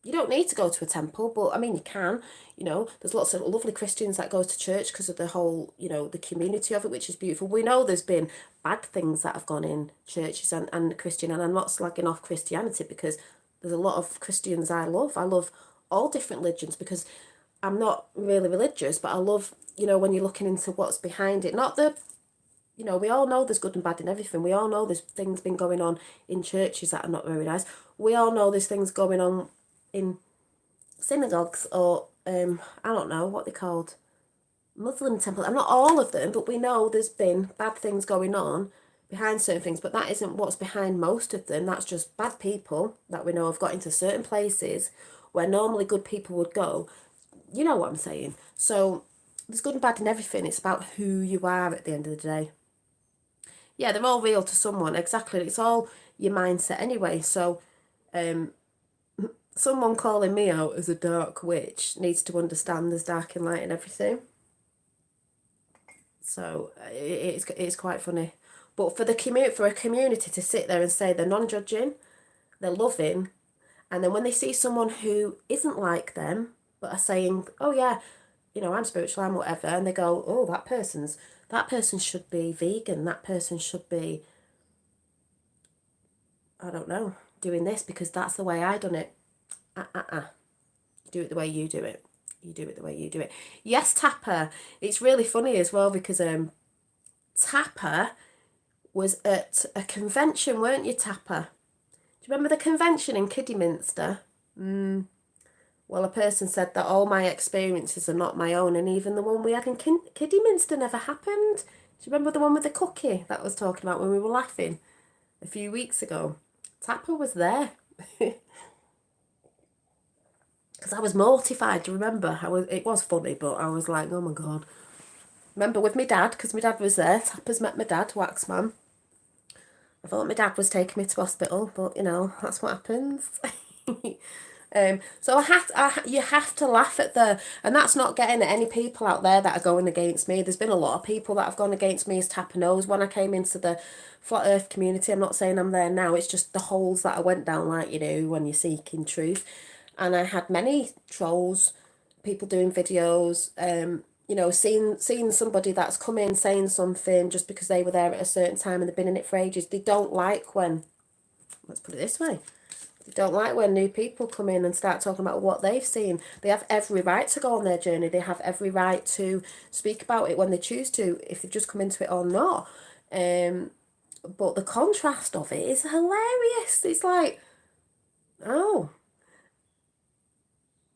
You don't need to go to a temple, but I mean, you can, you know, there's lots of lovely Christians that go to church because of the whole, you know, the community of it, which is beautiful. We know there's been bad things that have gone in churches and Christian, and I'm not slagging off Christianity, because there's a lot of Christians I love. I love all different religions because I'm not really religious, but I love, you know, when you're looking into what's behind it, not the, you know, we all know there's good and bad in everything. We all know there's things been going on in churches that are not very nice. We all know there's things going on in synagogues or I don't know what they're called, Muslim temples. I'm not all of them, but we know there's been bad things going on behind certain things, but that isn't what's behind most of them. That's just bad people that we know have got into certain places where normally good people would go. You know what I'm saying? So there's good and bad in everything. It's about who you are at the end of the day. Yeah, they're all real to someone, exactly. It's all your mindset anyway. So someone calling me out as a dark witch needs to understand there's dark and light and everything. So it's quite funny. But for a community to sit there and say they're non-judging, they're loving, and then when they see someone who isn't like them but are saying, oh yeah, you know, I'm spiritual, I'm whatever, and they go, oh, that person should be vegan, that person should be, I don't know, doing this because that's the way I done it. Do it the way you do it. You do it the way you do it. Yes, Tapper. It's really funny as well because Tapper was at a convention, weren't you, Tapper? Do you remember the convention in Kidderminster? Well, a person said that all my experiences are not my own, and even the one we had in Kidderminster never happened. Do you remember the one with the cookie that I was talking about when we were laughing a few weeks ago? Tapper was there. Because I was mortified, do you remember? It was funny, but I was like, oh my God. Remember with my dad, because my dad was there. Tapper's met my dad, Waxman. I thought my dad was taking me to hospital, but, you know, that's what happens. So you have to laugh at and that's not getting at any people out there that are going against me. There's been a lot of people that have gone against me as Tapper knows. When I came into the flat earth community, I'm not saying I'm there now, it's just the holes that I went down, like you do when you're seeking truth. And I had many trolls, people doing videos, seeing somebody that's come in saying something just because they were there at a certain time and they've been in it for ages. They don't like when, let's put it this way, they don't like when new people come in and start talking about what they've seen. They have every right to go on their journey. They have every right to speak about it when they choose to, if they've just come into it or not. But the contrast of it is hilarious. It's like, oh,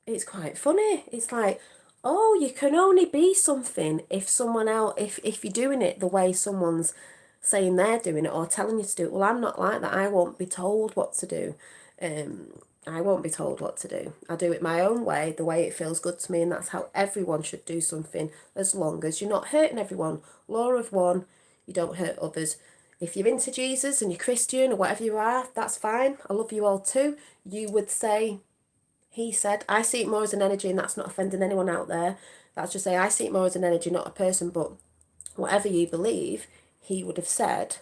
it's quite funny. It's like, oh, you can only be something if someone else, if you're doing it the way someone's saying they're doing it or telling you to do it. Well, I'm not like that. I won't be told what to do. I won't be told what to do. I do it my own way, the way it feels good to me, and that's how everyone should do something, as long as you're not hurting everyone. Law of one, you don't hurt others. If you're into Jesus and you're Christian or whatever you are, that's fine. I love you all too. You would say, he said, I see it more as an energy, and that's not offending anyone out there. That's just say, I see it more as an energy, not a person. But whatever you believe, he would have said,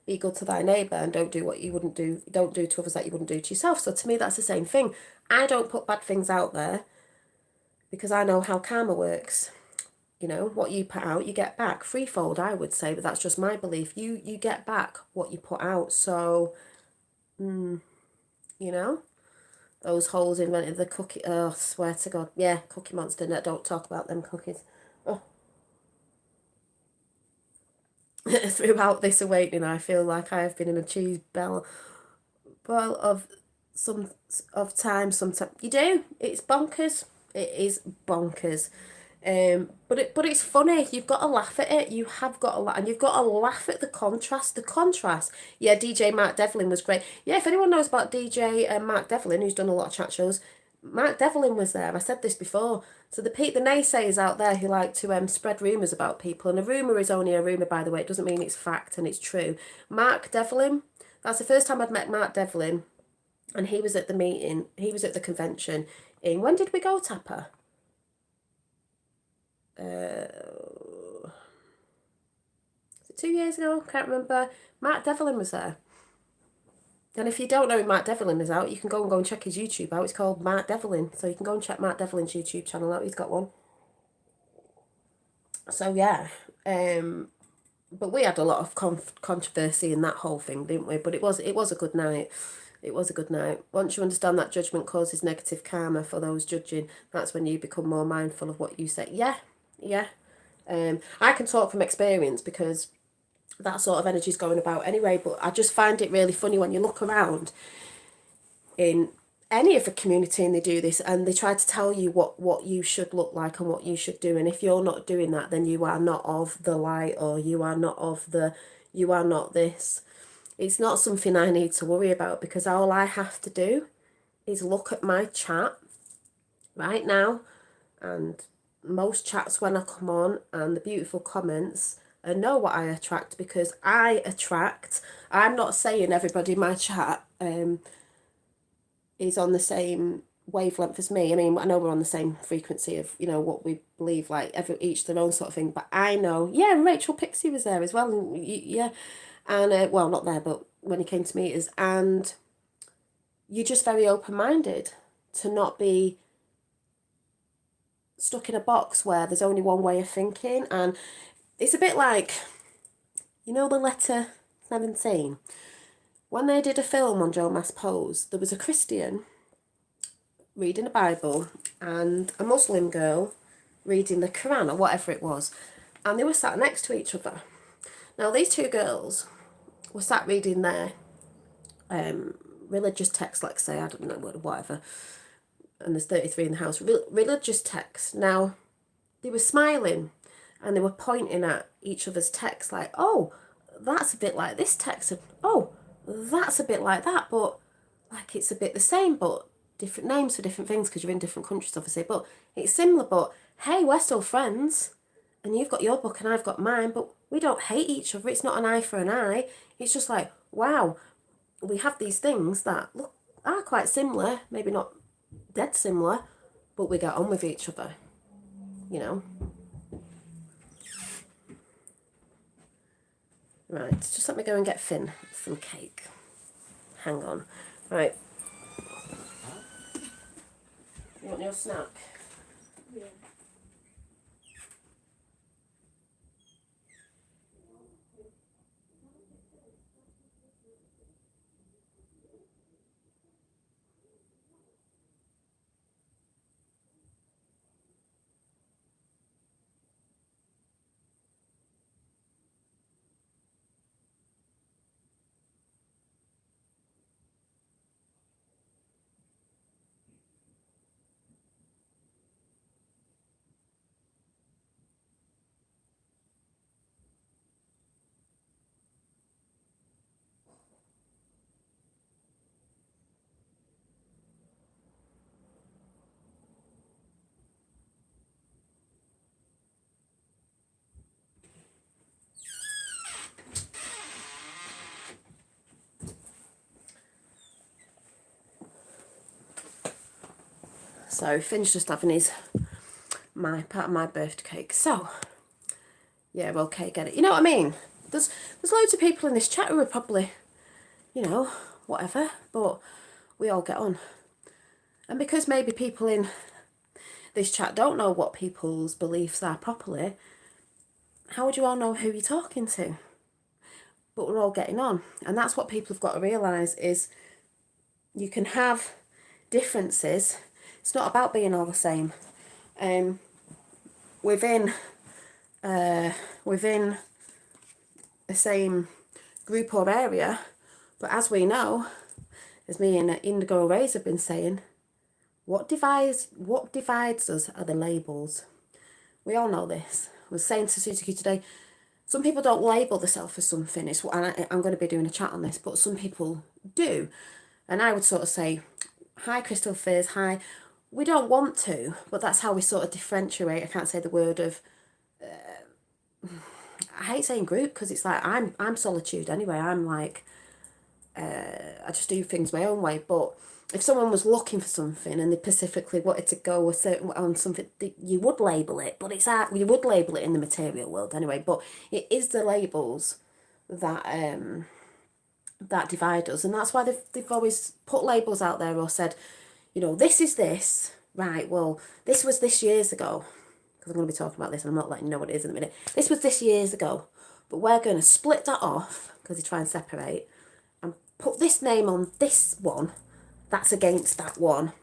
be good to thy neighbour and don't do what you wouldn't do. Don't do to others that you wouldn't do to yourself. So to me, that's the same thing. I don't put bad things out there because I know how karma works. You know, what you put out, you get back. Threefold, I would say, but that's just my belief. You get back what you put out. So, you know, those holes invented the cookie. Oh, I swear to God. Yeah, Cookie Monster. No, don't talk about them cookies. Oh. Throughout this awakening, I feel like I have been in a cheese bell of time. Sometimes you do. It's bonkers. It is bonkers. But it's funny. You've got to laugh at it. You have got to laugh, and you've got to laugh at the contrast. The contrast. Yeah, DJ Mark Devlin was great. Yeah, if anyone knows about DJ Mark Devlin, who's done a lot of chat shows, Mark Devlin was there. I said this before. So the naysayers out there who like to spread rumours about people, and a rumour is only a rumour, by the way. It doesn't mean it's fact and it's true. Mark Devlin. That's the first time I'd met Mark Devlin, and he was at the meeting. He was at the convention. When did we go, Tapper? 2 years ago, can't remember. Mark Devlin was there. And if you don't know who Mark Devlin is out, you can go and check his YouTube out. It's called Mark Devlin. So you can go and check Mark Devlin's YouTube channel out. He's got one. So yeah. But we had a lot of controversy in that whole thing, didn't we? But it was a good night. It was a good night. Once you understand that judgment causes negative karma for those judging, that's when you become more mindful of what you say. Yeah. I can talk from experience because that sort of energy is going about anyway, but I just find it really funny when you look around in any of the community and they do this and they try to tell you what you should look like and what you should do, and if you're not doing that, then you are not of the light, or you are not this. It's not something I need to worry about, because all I have to do is look at my chat right now and most chats when I come on and the beautiful comments, and know what I attract, because I attract. I'm not saying everybody in my chat is on the same wavelength as me. I mean, I know we're on the same frequency of, what we believe, like each their own sort of thing, but I know, yeah, Rachel Pixie was there as well, and yeah, and well, not there, but when he came to meet us, and you're just very open-minded to not be stuck in a box where there's only one way of thinking. And it's a bit like, the letter 17. When they did a film on Joe Mass Pose, there was a Christian reading the Bible and a Muslim girl reading the Quran or whatever it was. And they were sat next to each other. Now, these two girls were sat reading their religious text, let's say, I don't know, whatever. And there's 33 in the house. Religious text. Now, they were smiling and they were pointing at each other's text like, oh, that's a bit like this text, and oh, that's a bit like that, but like it's a bit the same, but different names for different things because you're in different countries, obviously, but it's similar. But hey, we're still friends, and you've got your book and I've got mine, but we don't hate each other. It's not an eye for an eye. It's just like, wow, we have these things that look are quite similar, maybe not dead similar, but we get on with each other, you know. Right, just let me go and get Finn some cake. Hang on. Right. You want your snack? Yeah. So Finn's just having his part of my birthday cake. So yeah, okay, get it. You know what I mean? There's loads of people in this chat who are probably, you know, whatever, but we all get on. And because maybe people in this chat don't know what people's beliefs are properly, how would you all know who you're talking to? But we're all getting on. And that's what people have got to realise is you can have differences. It's not about being all the same. Within the same group or area, but as we know, as me and Indigo Rays have been saying, what divides us are the labels. We all know this. I was saying to Suzuki today, some people don't label themselves as something. I'm going to be doing a chat on this, but some people do. And I would sort of say, hi Crystal Fizz, hi. We don't want to, but that's how we sort of differentiate. I can't say the word of, I hate saying group because it's like I'm solitude anyway. I'm like, I just do things my own way. But if someone was looking for something and they specifically wanted to go a certain on something, you would label it. But you would label it in the material world anyway. But it is the labels that that divide us, and that's why they've always put labels out there or said, you know, this is this, right? Well, this was this years ago, because I'm going to be talking about this, and I'm not letting you know what it is in a minute. This was this years ago, but we're going to split that off because they try and separate, and put this name on this one that's against that one,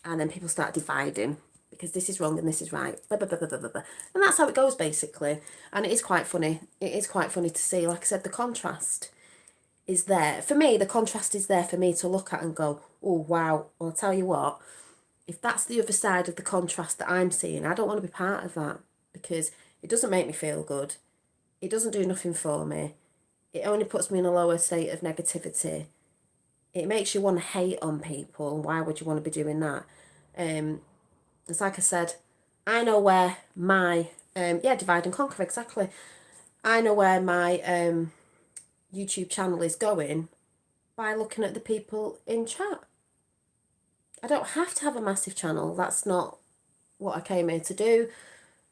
and then people start dividing because this is wrong and this is right, blah, blah, blah, blah, blah, blah. And that's how it goes basically. And it is quite funny. It is quite funny to see. Like I said, the contrast is there for me. The contrast is there for me to look at and go, oh wow. Well, I'll tell you what, if that's the other side of the contrast that I'm seeing, I don't want to be part of that, because it doesn't make me feel good. It doesn't do nothing for me. It only puts me in a lower state of negativity. It makes you want to hate on people. Why would you want to be doing that? It's like I said, I know where my divide and conquer, exactly. I know where my YouTube channel is going by looking at the people in chat. I don't have to have a massive channel. That's not what I came here to do.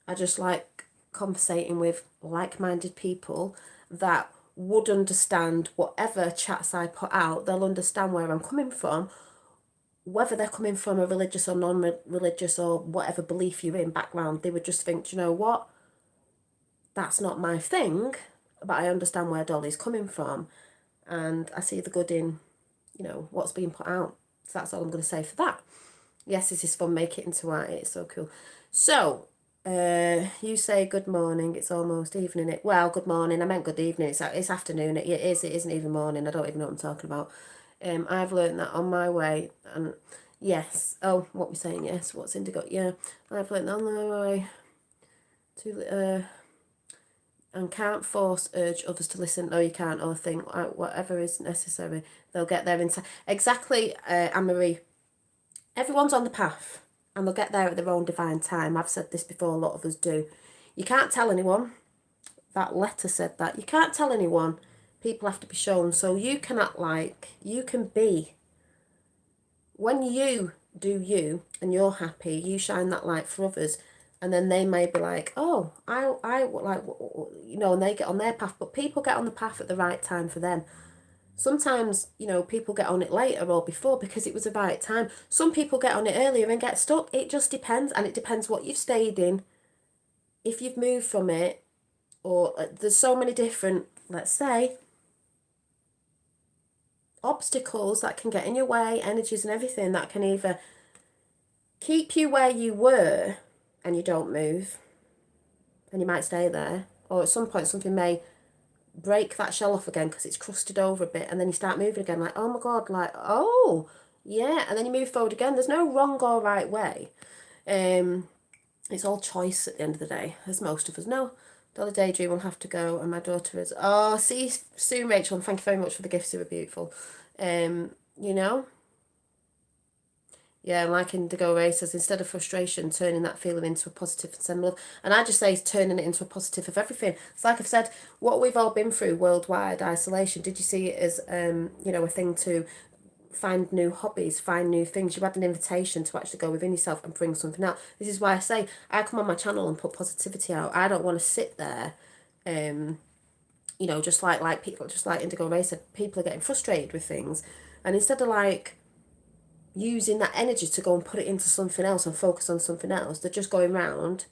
I just like conversating with like-minded people that would understand whatever chats I put out. They'll understand where I'm coming from, whether they're coming from a religious or non-religious or whatever belief you're in background. They would just think, do you know what? That's not my thing, but I understand where Dolly's coming from, and I see the good in, you know, what's being put out. So that's all I'm going to say for that. Yes, this is fun. Make it into art. It's so cool. So, you say good morning. It's almost evening. Well, good morning. I meant good evening. It's afternoon. It is. It isn't even morning. I don't even know what I'm talking about. I've learned that on my way. And yes. Oh, what we're saying. Yes. What's Indigo? Yeah. I've learned that on my way to and can't urge others to listen. No, you can't. Or think whatever is necessary. They'll get there in time. Exactly, Anne-Marie. Everyone's on the path, and they'll get there at their own divine time. I've said this before, a lot of us do. You can't tell anyone. That letter said that. You can't tell anyone. People have to be shown. So you can act like, you can be, when you do you, and you're happy, you shine that light for others, and then they may be like, oh, I like, you know, and they get on their path. But people get on the path at the right time for them. Sometimes, you know, people get on it later or before because it was the right time. Some people get on it earlier and get stuck. It just depends, and it depends what you've stayed in, if you've moved from it, or there's so many different, let's say, obstacles that can get in your way, energies and everything that can either keep you where you were and you don't move and you might stay there, or at some point something may break that shell off again because it's crusted over a bit, and then you start moving again like, oh my god, like, oh yeah, and then you move forward again. There's no wrong or right way. It's all choice at the end of the day, as most of us know. Dolly Daydream will have to go, and my daughter is, oh, see you soon, Rachel, and thank you very much for the gifts, you were beautiful. You know, yeah, like Indigo Ray says, instead of frustration, turning that feeling into a positive and send love. And I just say turning it into a positive of everything. It's like I've said, what we've all been through, worldwide isolation, did you see it as, you know, a thing to find new hobbies, find new things? You had an invitation to actually go within yourself and bring something out. This is why I say, I come on my channel and put positivity out. I don't want to sit there, you know, just like people, just like Indigo Ray said, people are getting frustrated with things. And instead of like, using that energy to go and put it into something else and focus on something else, they're just going round,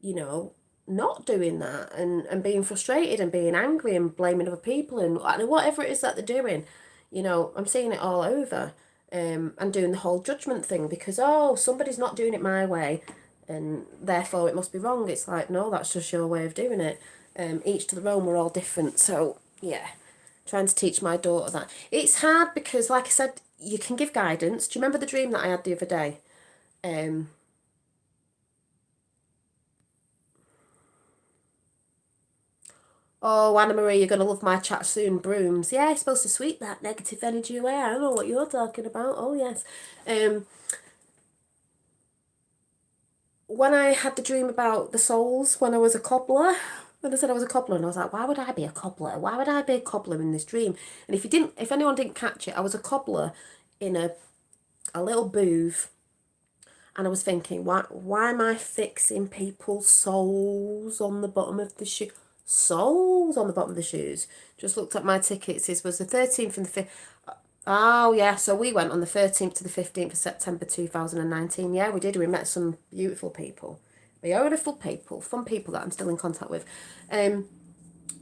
you know, not doing that, and being frustrated and being angry and blaming other people and whatever it is that they're doing. You know, I'm seeing it all over, and doing the whole judgment thing because, oh, somebody's not doing it my way and therefore it must be wrong. It's like, no, that's just your way of doing it. Each to their own, we're all different. So yeah, trying to teach my daughter that. It's hard because, like I said, you can give guidance. Do you remember the dream that I had the other day? Oh, Anna Marie, you're going to love my chat soon. Brooms. Yeah, it's supposed to sweep that negative energy away. I don't know what you're talking about. Oh, yes. When I had the dream about the souls when I was a cobbler, when I said I was a cobbler, and I was like, why would I be a cobbler? Why would I be a cobbler in this dream? And if anyone didn't catch it, I was a cobbler in a little booth, and I was thinking, why am I fixing people's souls on the bottom of the shoe? Souls on the bottom of the shoes. Just looked at my tickets. It was the 13th and the 5th. Oh, yeah. So we went on the 13th to the 15th of September 2019. Yeah, we did. We met some beautiful people. Beautiful people. Fun people that I'm still in contact with.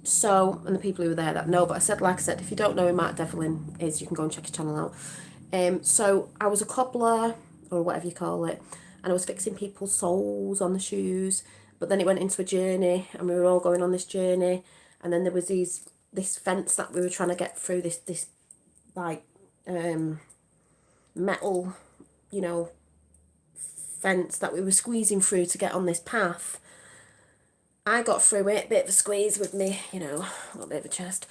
So, and the people who were there that know. But like I said, if you don't know who Mark Devlin is, you can go and check his channel out. So I was a cobbler, or whatever you call it, and I was fixing people's soles on the shoes. But then it went into a journey, and we were all going on this journey, and then there was this fence that we were trying to get through, this like metal, you know, fence that we were squeezing through to get on this path. I got through it, a bit of a squeeze with me, you know, a little bit of a chest.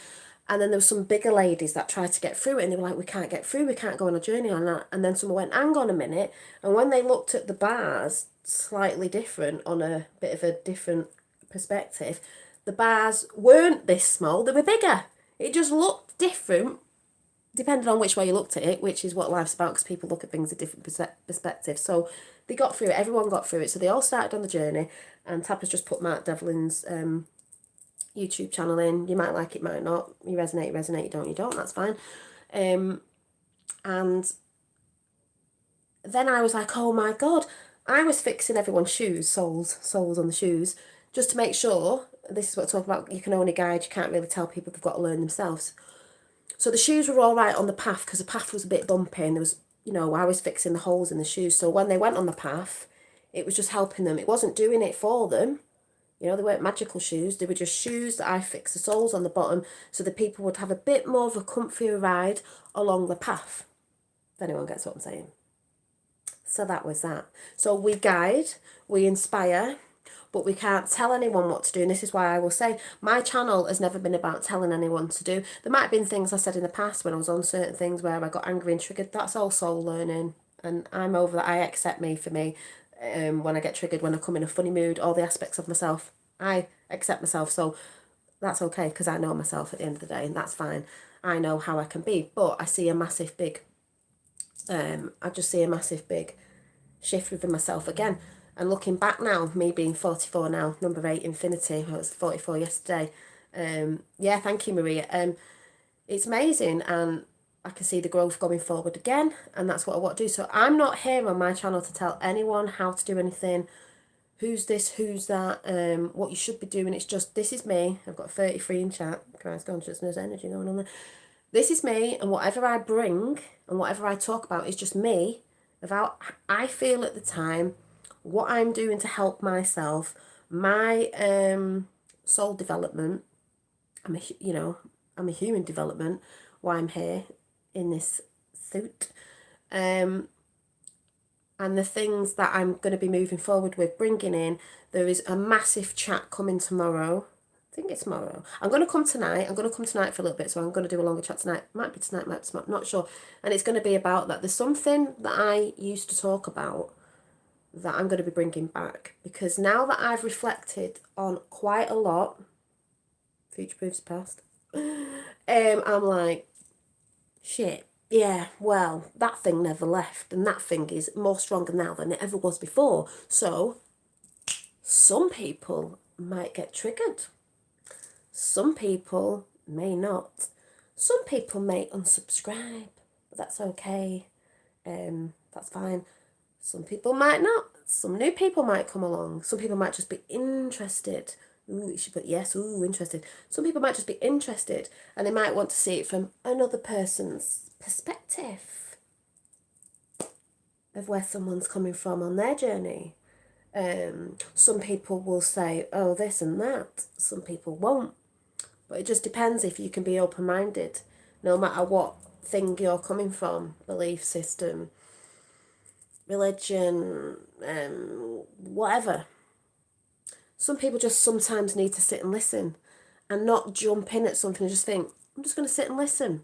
And then there were some bigger ladies that tried to get through it, and they were like, we can't get through, we can't go on a journey on that. And then someone went, hang on a minute. And when they looked at the bars, slightly different, on a bit of a different perspective, the bars weren't this small, they were bigger. It just looked different, depending on which way you looked at it, which is what life's about, because people look at things at different perspectives. So they got through it, everyone got through it. So they all started on the journey, and Tapper's just put Mark Devlin's YouTube channel in. You might like it, might not. You resonate, you don't, that's fine. And then I was like, oh my god, I was fixing everyone's shoes, soles on the shoes, just to make sure, this is what I'm talking about, you can only guide, you can't really tell people, they've got to learn themselves. So the shoes were all right on the path, because the path was a bit bumpy, and there was, you know, I was fixing the holes in the shoes. So when they went on the path, it was just helping them. It wasn't doing it for them. You know, they weren't magical shoes. They were just shoes that I fixed the soles on the bottom so the people would have a bit more of a comfier ride along the path. If anyone gets what I'm saying. So that was that. So we guide, we inspire, but we can't tell anyone what to do. And this is why I will say my channel has never been about telling anyone to do. There might have been things I said in the past when I was on certain things where I got angry and triggered. That's all soul learning. And I'm over that. I accept me for me. When I get triggered, when I come in a funny mood, all the aspects of myself, I accept myself. So that's okay, because I know myself at the end of the day, and that's fine. I know how I can be. But I see a massive, big I just see a massive big shift within myself again. And looking back now, me being 44 now, number 8, infinity, I was 44 yesterday. Yeah, thank you, Maria. It's amazing, and I can see the growth going forward again, and that's what I want to do. So I'm not here on my channel to tell anyone how to do anything, who's this, who's that, what you should be doing. It's just, this is me. I've got 33 in chat. Christ conscious, there's energy going on there. This is me, and whatever I bring and whatever I talk about is just me, about I feel at the time, what I'm doing to help myself, my soul development. I'm a human development, why I'm here in this suit. And the things that I'm going to be moving forward with, bringing in. There is a massive chat coming tomorrow. I think it's tomorrow. I'm going to come tonight. I'm going to come tonight for a little bit, so I'm going to do a longer chat tonight. Might be tonight, might be tomorrow, not sure. And it's going to be about that. There's something that I used to talk about that I'm going to be bringing back. Because now that I've reflected on quite a lot, future proofs past, I'm like, shit, yeah, well, that thing never left, and that thing is more stronger now than it ever was before. So some people might get triggered. Some people may not. Some people may unsubscribe, but that's okay. That's fine. Some people might not. Some new people might come along. Some people might just be interested. Ooh, you should put yes, ooh, interested. Some people might just be interested, and they might want to see it from another person's perspective of where someone's coming from on their journey. Some people will say, oh, this and that. Some people won't. But it just depends if you can be open-minded, no matter what thing you're coming from, belief system, religion, whatever. Some people just sometimes need to sit and listen and not jump in at something and just think, I'm just going to sit and listen.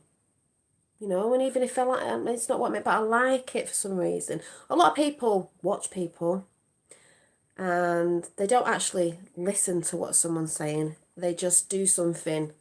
You know, and even if I like it, it's not what I meant, but I like it for some reason. A lot of people watch people and they don't actually listen to what someone's saying. They just do something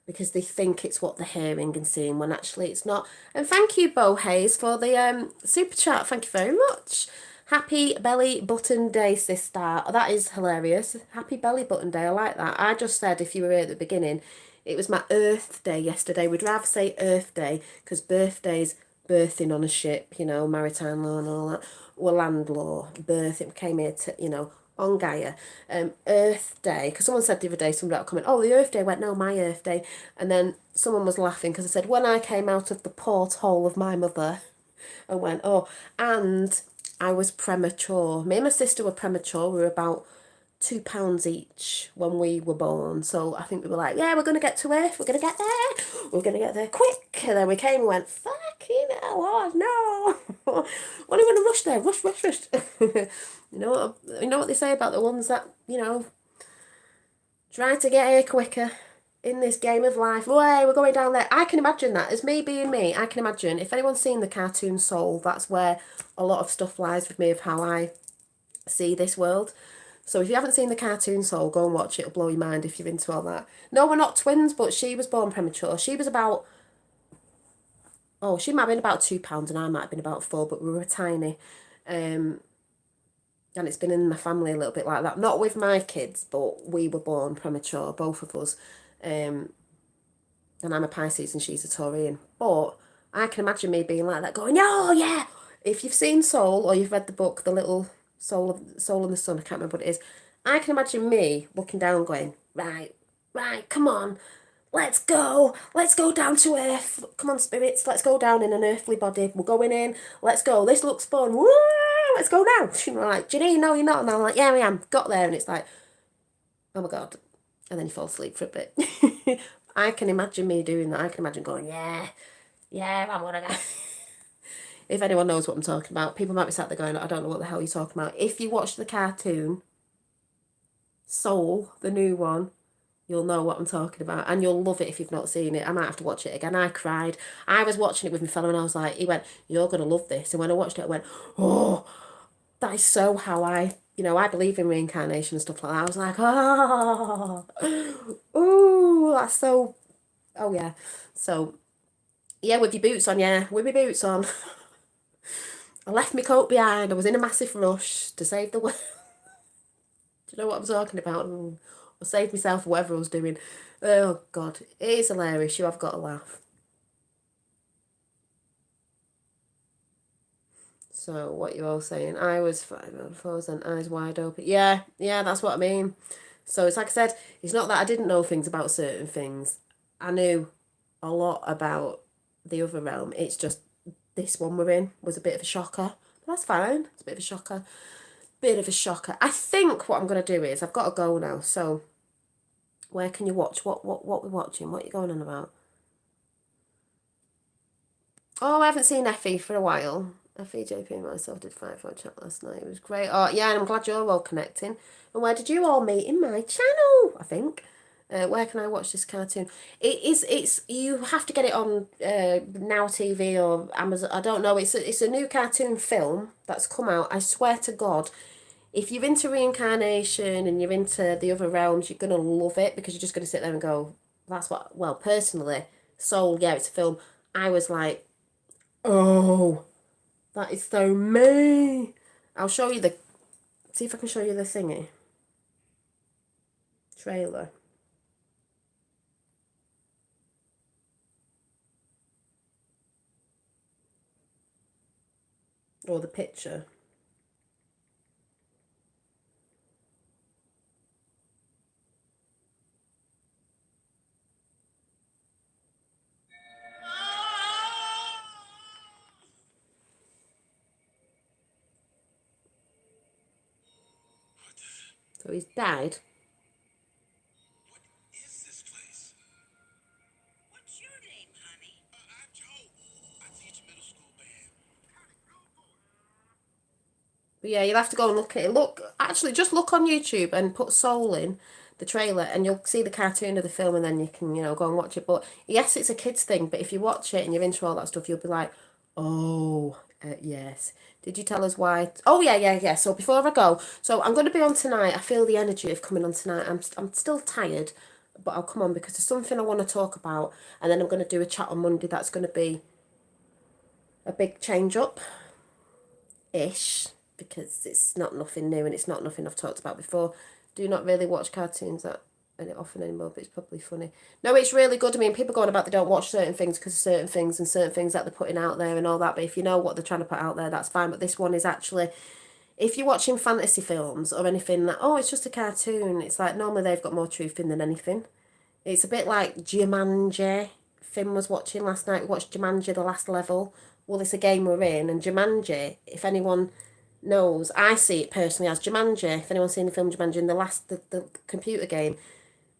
because they think it's what they're hearing and seeing when actually it's not. And thank you, Bo Hayes, for the super chat. Thank you very much. Happy belly button day, sister. That is hilarious. Happy belly button day. I like that. I just said, if you were here at the beginning, it was my Earth Day yesterday. We'd rather say Earth Day because birthday's birthing on a ship, you know, maritime law and all that. Or land law, birth. It came here to, you know, on Gaia. Earth Day, because someone said the other day, somebody got a comment, oh, the Earth Day. Went, no, my Earth Day. And then someone was laughing because I said, when I came out of the porthole of my mother, I went, oh, and I was premature. Me and my sister were premature. We were about £2 each when we were born. So I think we were like, yeah, we're going to get to Earth. We're going to get there. We're going to get there quick. And then we came and went, fucking hell, oh, no. What are we going to rush there? Rush, rush, rush. You know what they say about the ones that, you know, try to get here quicker in this game of life. Way, we're going down there. I can imagine that. As me being me, I can imagine. If anyone's seen the cartoon Soul, that's where a lot of stuff lies with me of how I see this world. So if you haven't seen the cartoon Soul, go and watch it. It'll blow your mind if you're into all that. No, we're not twins, but she was born premature. She was about, she might have been about £2 and I might have been about 4, but we were tiny. And it's been in my family a little bit like that. Not with my kids, but we were born premature, both of us. And I'm a Pisces and she's a Taurian. But I can imagine me being like that, going, oh, yeah. If you've seen Soul or you've read the book, The Little Soul and the Sun, I can't remember what it is. I can imagine me looking down going, right, come on. Let's go down to Earth. Come on, spirits, let's go down in an earthly body. We're going in. Let's go. This looks fun. Woo! Let's go now. She's like, Janine, no, you're not. And I'm like, yeah, I am. Got there, and it's like, oh my God. And then you fall asleep for a bit. I can imagine me doing that. I can imagine going, yeah, I'm gonna go. If anyone knows what I'm talking about, people might be sat there going, I don't know what the hell you're talking about. If you watch the cartoon, Soul, the new one, you'll know what I'm talking about. And you'll love it if you've not seen it. I might have to watch it again. I cried. I was watching it with my fellow and I was like, he went, you're going to love this. And when I watched it, I went, oh, that is so how I believe in reincarnation and stuff like that. I was like, oh, ooh, that's so, oh yeah. So, yeah, with your boots on, yeah, with my boots on. I left my coat behind. I was in a massive rush to save the world. Do you know what I'm talking about? Or save myself, whatever I was doing. Oh, God. It is hilarious. You have got to laugh. So, what you're all saying, I was frozen, eyes wide open. Yeah, that's what I mean. So, it's like I said, it's not that I didn't know things about certain things. I knew a lot about the other realm. It's just this one we're in was a bit of a shocker. But that's fine. It's a bit of a shocker. Bit of a shocker. I think what I'm going to do is, I've got to go now. So, where can you watch? What we're watching? What are you going on about? Oh, I haven't seen Effie for a while. Effie, JP, and myself did fight chat last night. It was great. Oh, yeah, and I'm glad you're all connecting. And where did you all meet? In my channel, I think. Where can I watch this cartoon? It's you have to get it on Now TV or Amazon. I don't know. It's a new cartoon film that's come out. I swear to God, if you're into reincarnation and you're into the other realms, you're gonna love it because you're just gonna sit there and go, that's what. Well, personally, Soul, yeah, it's a film. I was like, oh, that is so me. I'll show you the. See if I can show you the thingy. Trailer. Or the picture. So he's died. What is this place? What's your name, honey? I'm Joe. I teach middle school band. But yeah, you'll have to go and look at it. Look, actually, just look on YouTube and put Soul in the trailer, and you'll see the cartoon of the film, and then you can, go and watch it. But yes, it's a kids thing. But if you watch it and you're into all that stuff, you'll be like, oh, yes. Did you tell us why? Oh yeah. So before I go, so I'm going to be on tonight. I feel the energy of coming on tonight. I'm still tired, but I'll come on because there's something I want to talk about, and then I'm going to do a chat on Monday. That's going to be a big change up ish because it's not nothing new and it's not nothing I've talked about before. Do not really watch cartoons that often anymore, but it's probably funny. No, it's really good. I mean, people going about they don't watch certain things because of certain things and certain things that they're putting out there and all that. But if you know what they're trying to put out there, that's fine. But this one is actually, if you're watching fantasy films or anything that, oh, it's just a cartoon, it's like normally they've got more truth in than anything. It's a bit like Jumanji. Finn was watching last night. We watched Jumanji, The Last Level. Well, it's a game we're in, and Jumanji, if anyone knows, I see it personally as Jumanji. If anyone's seen the film Jumanji, in the computer game,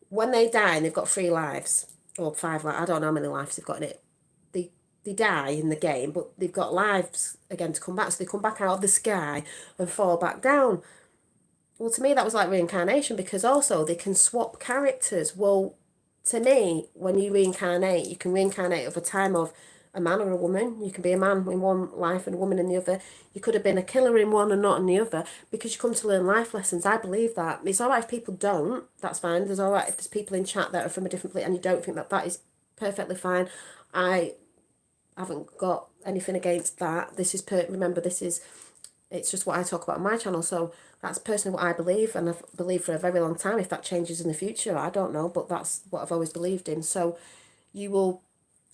when they die and they've got 3 lives, or 5 lives, I don't know how many lives they've got in it, they die in the game, but they've got lives again to come back, so they come back out of the sky and fall back down. Well, to me, that was like reincarnation because also they can swap characters. Well, to me, when you reincarnate, you can reincarnate over time of a man or a woman. You can be a man in one life and a woman in the other. You could have been a killer in one and not in the other because you come to learn life lessons. I believe that. It's all right if people don't. That's fine. There's all right if there's people in chat that are from a different place and you don't think that that is perfectly fine. I haven't got anything against that. This is remember, it's just what I talk about on my channel. So that's personally what I believe, and I've believed for a very long time. If that changes in the future, I don't know, but that's what I've always believed in. So you will,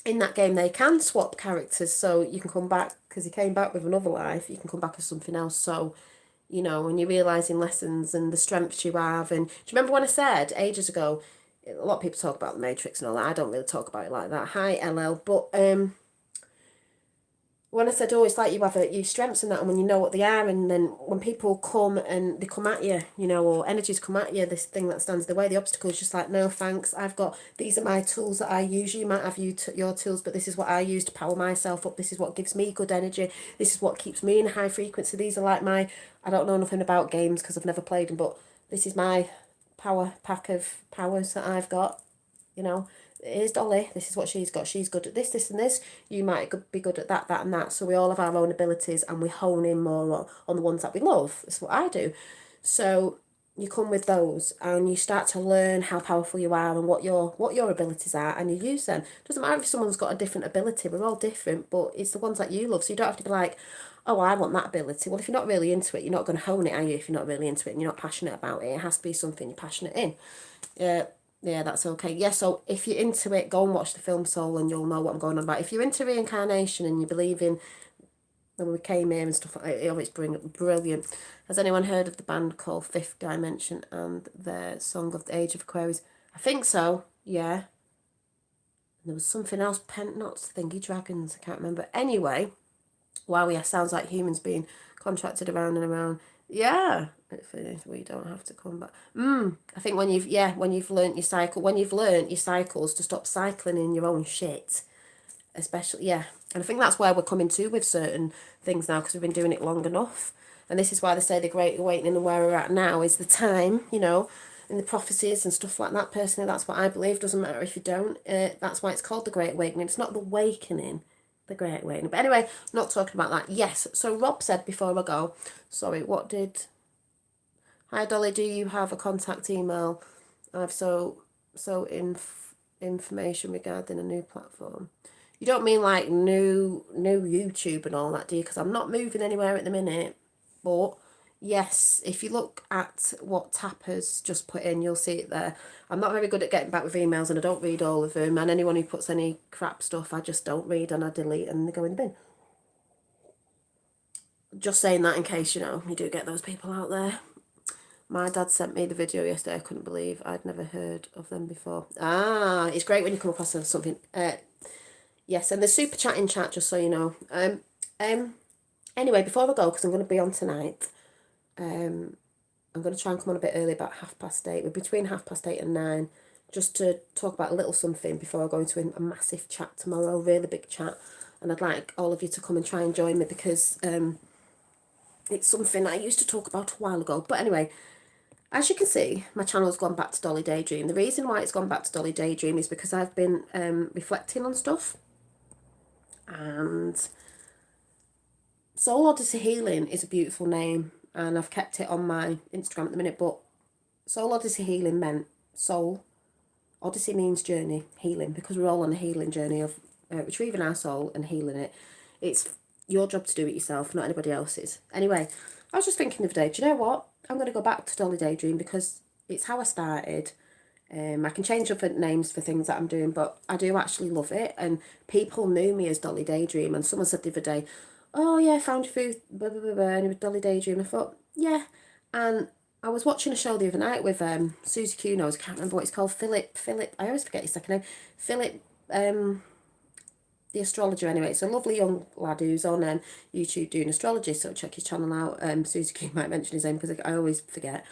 in that game, they can swap characters, so you can come back, because you came back with another life, you can come back as something else. So, when you're realising lessons and the strengths you have. And do you remember when I said ages ago, a lot of people talk about the Matrix and all that. I don't really talk about it like that. Hi, LL. But when I said, oh, it's like you have your strengths and that, and when you know what they are, and then when people come and they come at you, or energies come at you, this thing that stands in the way, the obstacle is just like, no, thanks, these are my tools that I use. You might have your tools, but this is what I use to power myself up. This is what gives me good energy. This is what keeps me in high frequency. These are like I don't know nothing about games because I've never played them, but this is my power pack of powers that I've got, Here's Dolly, this is what she's got. She's good at this, and this. You might be good at that, and that. So we all have our own abilities and we hone in more on the ones that we love. That's what I do. So you come with those and you start to learn how powerful you are and what your abilities are, and you use them. Doesn't matter if someone's got a different ability, we're all different, but it's the ones that you love. So you don't have to be like, oh, I want that ability. Well, if you're not really into it, you're not going to hone it, are you? If you're not really into it and you're not passionate about it, it has to be something you're passionate in. Yeah, that's okay. Yeah, so if you're into it, go and watch the film Soul and you'll know what I'm going on about. If you're into reincarnation and you believe in when we came here and stuff like that, it's brilliant. Has anyone heard of the band called Fifth Dimension and their song of the Age of Aquarius? I think so, yeah. And there was something else, not Thingy Dragons, I can't remember. Anyway, wow, yeah, sounds like humans being contracted around and around. Yeah, we don't have to come back. I think when you've learnt your cycle, when you've learnt your cycles to stop cycling in your own shit, especially, yeah. And I think that's where we're coming to with certain things now, because we've been doing it long enough. And this is why they say the Great Awakening and where we're at now is the time, you know, in the prophecies and stuff like that. Personally, that's what I believe. Doesn't matter if you don't. That's why it's called the Great Awakening. It's not the awakening, the Great Awakening. But anyway, I'm not talking about that. Yes, so Rob said before I go, sorry, what did... Hi Dolly, do you have a contact email? I've information regarding a new platform. You don't mean like new YouTube and all that, do you? Because I'm not moving anywhere at the minute. But yes, if you look at what Tapper's just put in, you'll see it there. I'm not very good at getting back with emails and I don't read all of them. And anyone who puts any crap stuff, I just don't read and I delete and they go in the bin. Just saying that in case, you know, you do get those people out there. My dad sent me the video yesterday. I couldn't believe I'd never heard of them before. Ah, it's great when you come across something. Yes, and the super chatting chat, just so you know. Anyway, before I go, because I'm going to be on tonight, I'm going to try and come on a bit early, about 8:30. We're between 8:30 and 9, just to talk about a little something before I go into a massive chat tomorrow, really big chat. And I'd like all of you to come and try and join me, because it's something I used to talk about a while ago. But anyway, as you can see, my channel's gone back to Dolly Daydream. The reason why it's gone back to Dolly Daydream is because I've been reflecting on stuff. And Soul Odyssey Healing is a beautiful name, and I've kept it on my Instagram at the minute. But Soul Odyssey Healing meant soul. Odyssey means journey, healing, because we're all on a healing journey of retrieving our soul and healing it. It's your job to do it yourself, not anybody else's. Anyway, I was just thinking the other day, do you know what? I'm going to go back to Dolly Daydream because it's how I started. I can change up names for things that I'm doing, but I do actually love it. And people knew me as Dolly Daydream. And someone said the other day, oh yeah, I found your food, blah, blah, blah, blah, and it was Dolly Daydream. I thought, yeah. And I was watching a show the other night with Susie Kunos. I can't remember what it's called. Philip, I always forget his second name. Philip, the astrologer anyway. It's a lovely young lad who's on YouTube doing astrology, so check his channel out. Susie Q might mention his name because I always forget.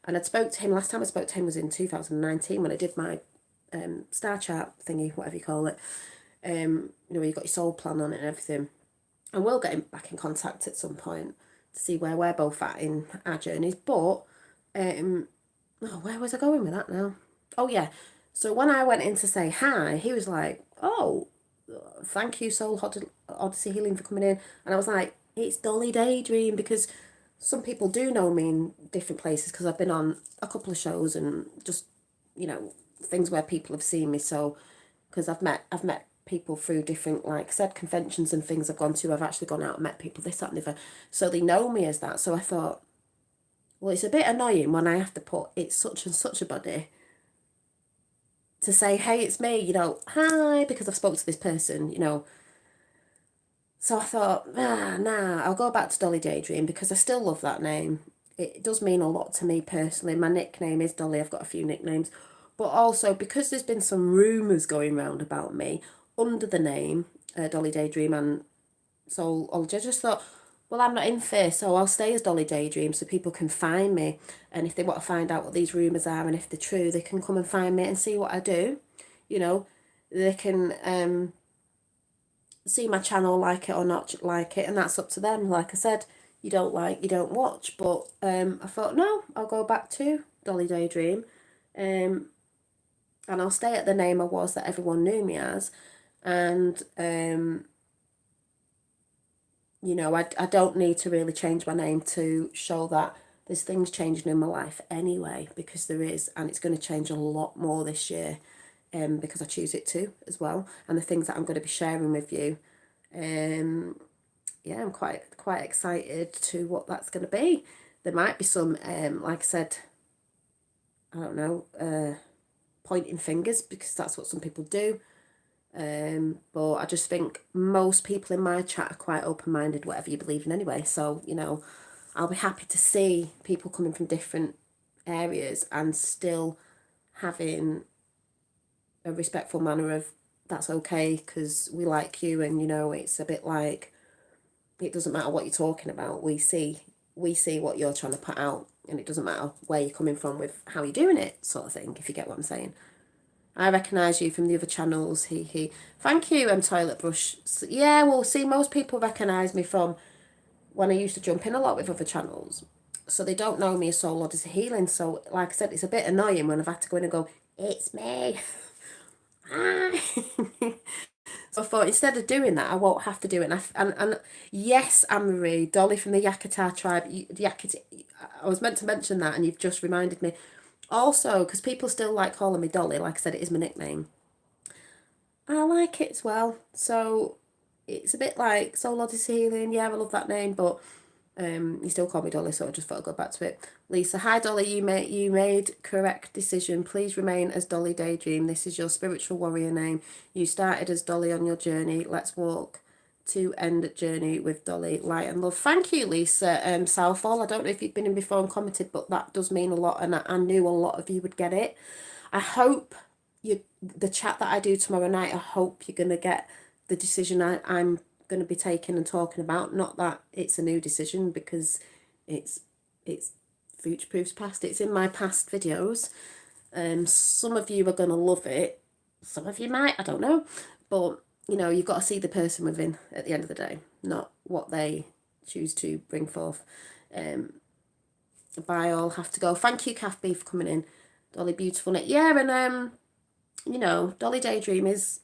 And I'd spoke to him, last time I spoke to him was in 2019 when I did my star chart thingy, whatever you call it. You know, where you got your soul plan on it and everything. And we'll get him back in contact at some point to see where we're both at in our journeys. But, where was I going with that now? Oh yeah, so when I went in to say hi, he was like, oh, thank you Soul Odyssey Healing for coming in. And I was like, it's Dolly Daydream, because some people do know me in different places because I've been on a couple of shows and just, you know, things where people have seen me. So, because I've met people through different, like I said, conventions and things I've gone to. I've actually gone out and met people, this, that, and the other. So they know me as that. So I thought, well, it's a bit annoying when I have to put it's such and such a body to say, hey, it's me, you know, hi, because I've spoke to this person, you know. So I thought, I'll go back to Dolly Daydream because I still love that name. It does mean a lot to me personally. My nickname is Dolly. I've got a few nicknames. But also, because there's been some rumours going round about me under the name Dolly Daydream and Soulology, I just thought, well, I'm not in fear, so I'll stay as Dolly Daydream so people can find me. And if they want to find out what these rumours are and if they're true, they can come and find me and see what I do. You know, they can see my channel, like it or not like it, and that's up to them. Like I said, you don't like, you don't watch. But I thought, no, I'll go back to Dolly Daydream, and I'll stay at the name I was that everyone knew me as. And you know, I don't need to really change my name to show that there's things changing in my life anyway, because there is, and it's going to change a lot more this year. Because I choose it to as well, and the things that I'm going to be sharing with you, yeah, I'm quite excited to what that's going to be. There might be some, like I said, I don't know, pointing fingers, because that's what some people do. But I just think most people in my chat are quite open-minded, whatever you believe in anyway. So, you know, I'll be happy to see people coming from different areas and still having a respectful manner of, that's okay because we like you, and, you know, it's a bit like, it doesn't matter what you're talking about. We see what you're trying to put out, and it doesn't matter where you're coming from with how you're doing it, sort of thing, if you get what I'm saying. I recognise you from the other channels. He. Thank you, Toilet Brush. So, yeah, well, see, most people recognise me from when I used to jump in a lot with other channels. So they don't know me as Soul Odyssey Healing. So, like I said, it's a bit annoying when I've had to go in and go, it's me. So I thought, instead of doing that, I won't have to do it. And yes, Anne-Marie, Dolly from the Yakata tribe. I was meant to mention that, and you've just reminded me. Also, because people still like calling me Dolly, like I said, it is my nickname. I like it as well. So it's a bit like Soul Odyssey Healing. Yeah, I love that name, but you still call me Dolly, so I just thought I'd go back to it. Lisa, hi Dolly, you made correct decision. Please remain as Dolly Daydream. This is your spiritual warrior name. You started as Dolly on your journey. Let's walk to end journey with Dolly, light and love. Thank you, Lisa. Southall, I don't know if you've been in before and commented, but that does mean a lot, and I knew a lot of you would get it. I hope the chat that I do tomorrow night, I hope you're gonna get the decision I'm going to be taking and talking about. Not that it's a new decision, because it's future proofs past. It's in my past videos. Some of you are going to love it, some of you might, I don't know, but you know, you've got to see the person within at the end of the day, not what they choose to bring forth. Bye all, have to go. Thank you, Kath B, for coming in. Dolly Beautiful Nick. Yeah, and you know, Dolly Daydream is,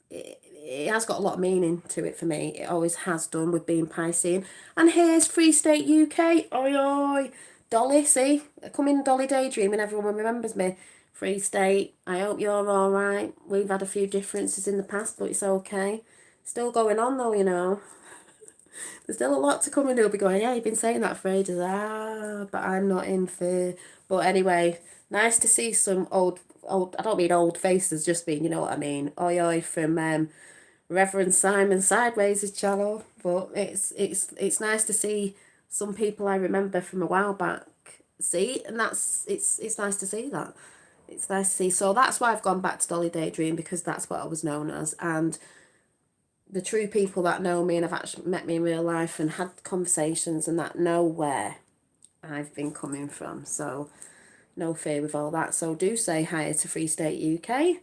it has got a lot of meaning to it for me. It always has done, with being Piscean. And here's Free State UK. Oi, oi. Dolly, see? I come in Dolly Daydream and everyone remembers me. Free State, I hope you're all right. We've had a few differences in the past, but it's okay. Still going on though, you know. There's still a lot to come, and they'll be going, yeah, you've been saying that for ages. But I'm not in for... But anyway, nice to see some old, I don't mean old faces, just mean, you know what I mean. Oi, oi, from... Reverend Simon Sideways' channel, but it's nice to see some people I remember from a while back. See, and it's nice to see that. It's nice to see. So that's why I've gone back to Dolly Daydream, because that's what I was known as, and the true people that know me and have actually met me in real life and had conversations and that know where I've been coming from. So no fear with all that. So do say hi to Free State UK.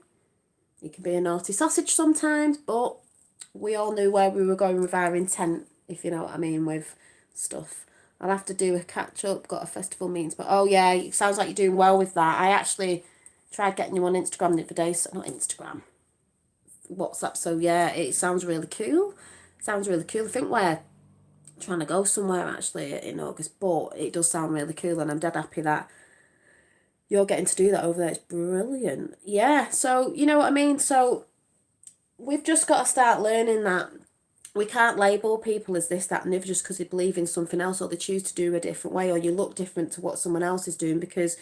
You can be a naughty sausage sometimes, but we all knew where we were going with our intent, if you know what I mean, with stuff. I'll have to do a catch-up, got a festival meetings, but oh yeah, it sounds like you're doing well with that. I actually tried getting you on Instagram the other day, so not Instagram, WhatsApp, so yeah, it sounds really cool. Sounds really cool. I think we're trying to go somewhere actually in August, but it does sound really cool, and I'm dead happy that you're getting to do that over there. It's brilliant. Yeah, so you know what I mean? So we've just got to start learning that we can't label people as this, that, and the other just because they believe in something else, or they choose to do a different way, or you look different to what someone else is doing. Because,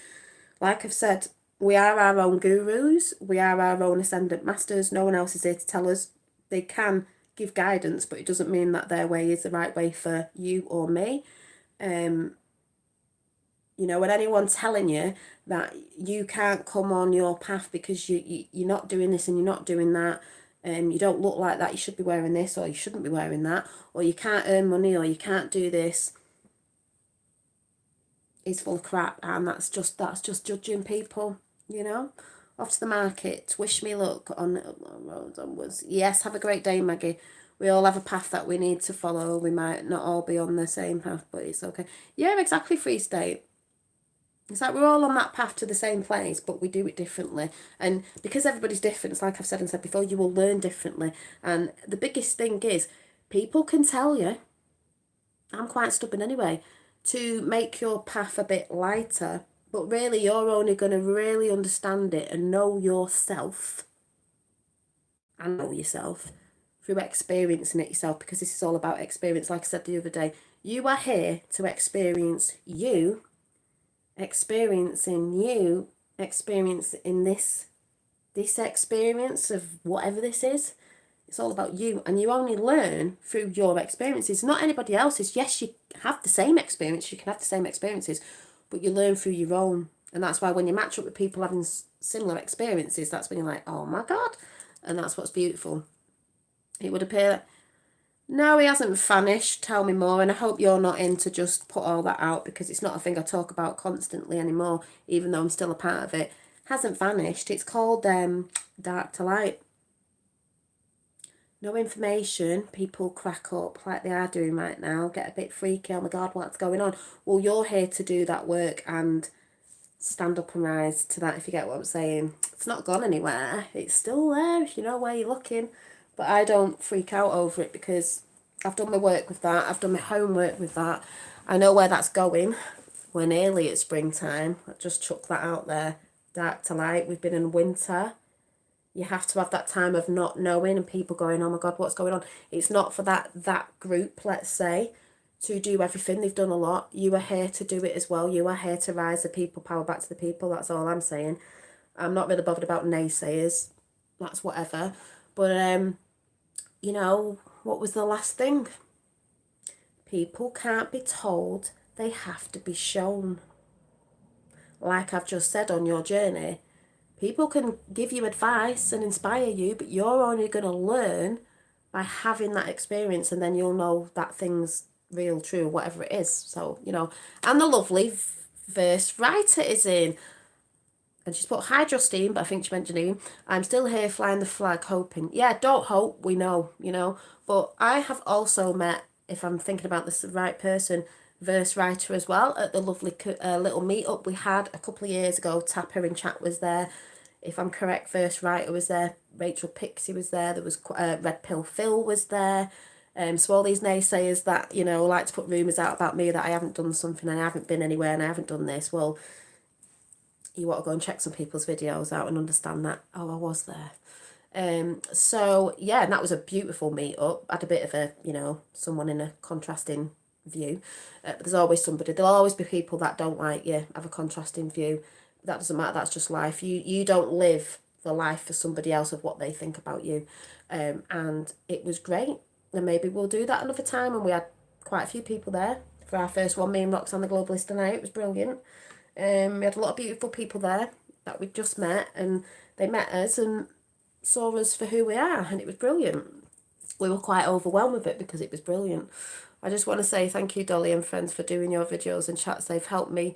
like I've said, we are our own gurus. We are our own ascendant masters. No one else is here to tell us. They can give guidance, but it doesn't mean that their way is the right way for you or me. You know, when anyone's telling you that you can't come on your path because you're not doing this and you're not doing that, and you don't look like that, you should be wearing this or you shouldn't be wearing that, or you can't earn money or you can't do this, is full of crap, and that's just judging people, you know. Off to the market. Wish me luck on roads onwards. Yes, have a great day, Maggie. We all have a path that we need to follow. We might not all be on the same path, but it's okay. Yeah, exactly, Free State. It's like we're all on that path to the same place, but we do it differently. And because everybody's different, it's like I've said and said before, you will learn differently. And the biggest thing is, people can tell you, I'm quite stubborn anyway, to make your path a bit lighter. But really, you're only going to really understand it and know yourself, and know yourself, through experiencing it yourself, because this is all about experience. Like I said the other day, you are here to experience you, experiencing this experience of whatever this is. It's all about you, and you only learn through your experiences, not anybody else's. Yes, you have the same experience, you can have the same experiences, but you learn through your own. And that's why when you match up with people having similar experiences, that's when you're like, oh my God. And that's what's beautiful. It would appear, no, he hasn't vanished, tell me more. And I hope you're not in to just put all that out, because it's not a thing I talk about constantly anymore, even though I'm still a part of it. Hasn't vanished. It's called Dark to Light. No information, people crack up like they are doing right now, get a bit freaky, oh my God, what's going on? Well, you're here to do that work and stand up and rise to that, if you get what I'm saying. It's not gone anywhere. It's still there if you know where you're looking. But I don't freak out over it, because I've done my work with that. I've done my homework with that. I know where that's going. We're nearly at springtime. I just chuck that out there. Dark to light. We've been in winter. You have to have that time of not knowing and people going, oh my God, what's going on? It's not for that group, let's say, to do everything. They've done a lot. You are here to do it as well. You are here to rise the people, power back to the people. That's all I'm saying. I'm not really bothered about naysayers. That's whatever. But, you know, what was the last thing? People can't be told. They have to be shown. Like I've just said, on your journey, people can give you advice and inspire you, but you're only going to learn by having that experience, and then you'll know that thing's real, true, whatever it is. So, you know, and the lovely verse writer is in. And she's put, hi Justine, but I think she meant Janine. I'm still here flying the flag, hoping. Yeah, don't hope, we know, you know. But I have also met, if I'm thinking about this the right person, verse writer as well, at the lovely little meetup we had a couple of years ago. Tapper in chat was there. If I'm correct, verse writer was there. Rachel Pixie was there. There was Red Pill Phil was there. So all these naysayers that, you know, like to put rumours out about me that I haven't done something and I haven't been anywhere and I haven't done this. Well, you want to go and check some people's videos out and understand that, oh, I was there. So, yeah, and that was a beautiful meet-up. I had a bit of a, you know, someone in a contrasting view. But there's always somebody. There'll always be people that don't like you, have a contrasting view. That doesn't matter. That's just life. You don't live the life for somebody else of what they think about you. And it was great. And maybe we'll do that another time. And we had quite a few people there for our first one. Me and Roxanne the Globalist tonight. It was brilliant. We had a lot of beautiful people there that we'd just met, and they met us and saw us for who we are, and it was brilliant. We were quite overwhelmed with it because it was brilliant. I just want to say thank you, Dolly and friends, for doing your videos and chats. They've helped me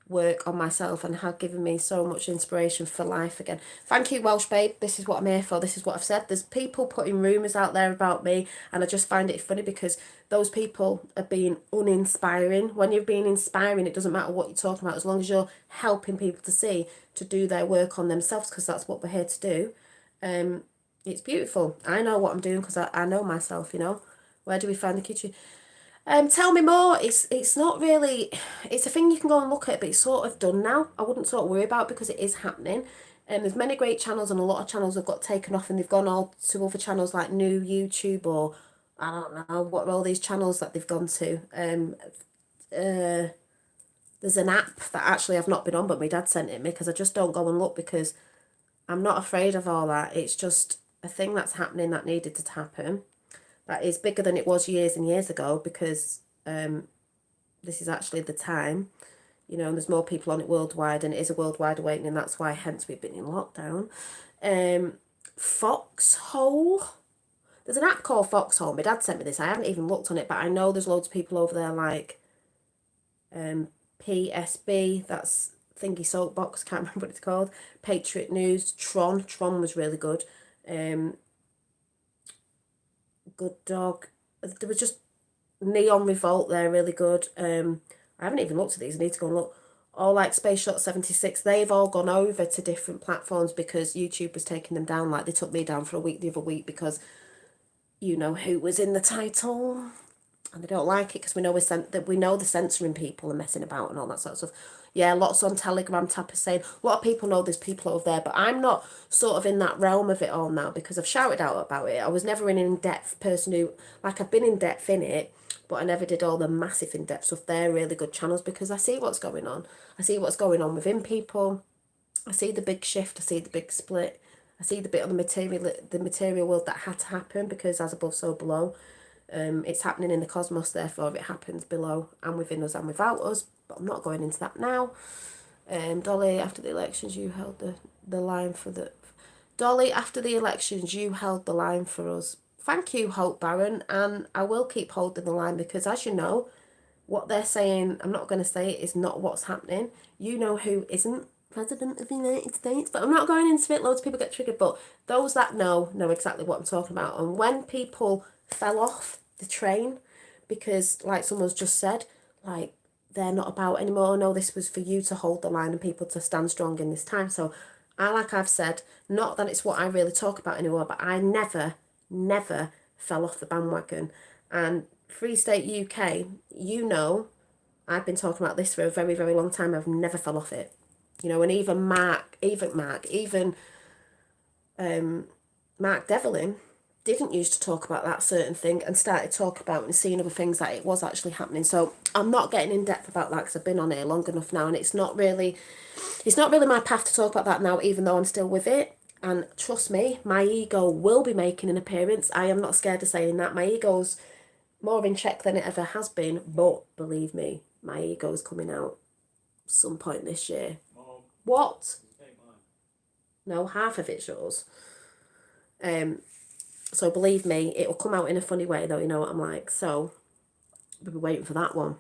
work on myself and have given me so much inspiration for life again. Thank you, Welsh Babe. This is what I'm here for. This is what I've said. There's people putting rumours out there about me, and I just find it funny because those people are being uninspiring. When you're being inspiring, it doesn't matter what you're talking about, as long as you're helping people to do their work on themselves, because that's what we're here to do. It's beautiful. I know what I'm doing because I know myself, you know. Where do we find the kitchen? Tell me more. It's not really, it's a thing you can go and look at, but it's sort of done now. I wouldn't sort of worry about it because it is happening. There's many great channels, and a lot of channels have got taken off and they've gone all to other channels like New YouTube, or I don't know what are all these channels that they've gone to. There's an app that actually I've not been on, but my dad sent it me, because I just don't go and look because I'm not afraid of all that. It's just a thing that's happening that needed to happen. That is bigger than it was years and years ago, because this is actually the time, you know, and there's more people on it worldwide, and it is a worldwide awakening. That's why, hence, we've been in lockdown. Foxhole. There's an app called Foxhole. My dad sent me this. I haven't even looked on it, but I know there's loads of people over there like PSB, that's Thingy Soapbox, can't remember what it's called. Patriot News, Tron was really good. Good Dog. There was just Neon Revolt there, really good. I haven't even looked at these. I need to go and look. All like Space Shot 76, they've all gone over to different platforms because YouTube was taking them down. Like they took me down for a week the other week because you know who was in the title, and they don't like it because we know they're censoring people and messing about and all that sort of stuff. Yeah, lots on Telegram tappers saying, a lot of people know there's people over there, but I'm not sort of in that realm of it all now because I've shouted out about it. I was never an in-depth person who, like, I've been in-depth in it, but I never did all the massive in-depth stuff. They're really good channels because I see what's going on. I see what's going on within people. I see the big shift. I see the big split. I see the bit of the material world that had to happen because as above, so below. It's happening in the cosmos, therefore it happens below and within us and without us. But I'm not going into that now. Dolly, after the elections, you held the line for the... Dolly, after the elections, you held the line for us. Thank you, Hope Baron, and I will keep holding the line because, as you know, what they're saying, I'm not going to say it, is not what's happening. You know who isn't President of the United States, but I'm not going into it. Loads of people get triggered, but those that know exactly what I'm talking about. And when people fell off the train because, like someone's just said, like, they're not about anymore. No, this was for you to hold the line and people to stand strong in this time. So like I've said, not that it's what I really talk about anymore, but I never fell off the bandwagon. And Free State UK, you know, I've been talking about this for a very, very long time. I've never fell off it. You know, and even Mark Devlin didn't used to talk about that certain thing and started talking about and seeing other things that it was actually happening. So I'm not getting in depth about that because I've been on here long enough now, and it's not really my path to talk about that now, even though I'm still with it. And trust me, my ego will be making an appearance. I am not scared of saying that. My ego's more in check than it ever has been, but believe me, my ego's coming out some point this year. What? No, half of it's yours. So believe me, it will come out in a funny way though, you know what I'm like. So we'll be waiting for that one.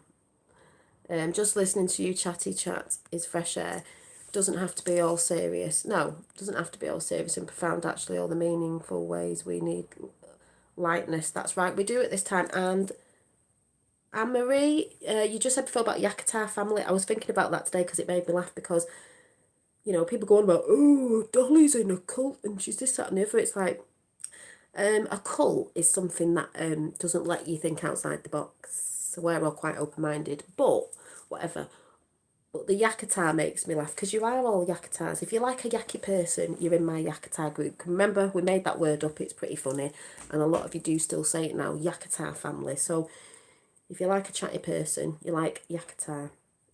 Just listening to you chatty chat is fresh air. Doesn't have to be all serious. No, doesn't have to be all serious and profound. Actually, all the meaningful ways we need lightness. That's right, we do at this time. And Anne-Marie, you just said before about Yakutar family. I was thinking about that today because it made me laugh because, you know, people go on about, oh, Dolly's in a cult and she's this, that and the other. It's like, a cult is something that doesn't let you think outside the box. So we're all quite open-minded, but whatever. But the Yakutar makes me laugh because you are all Yakutars. If you like a Yaki person, you're in my Yakutar group. Remember, we made that word up. It's pretty funny. And a lot of you do still say it now, Yakutar family. So if you like a chatty person, you like Yakutar.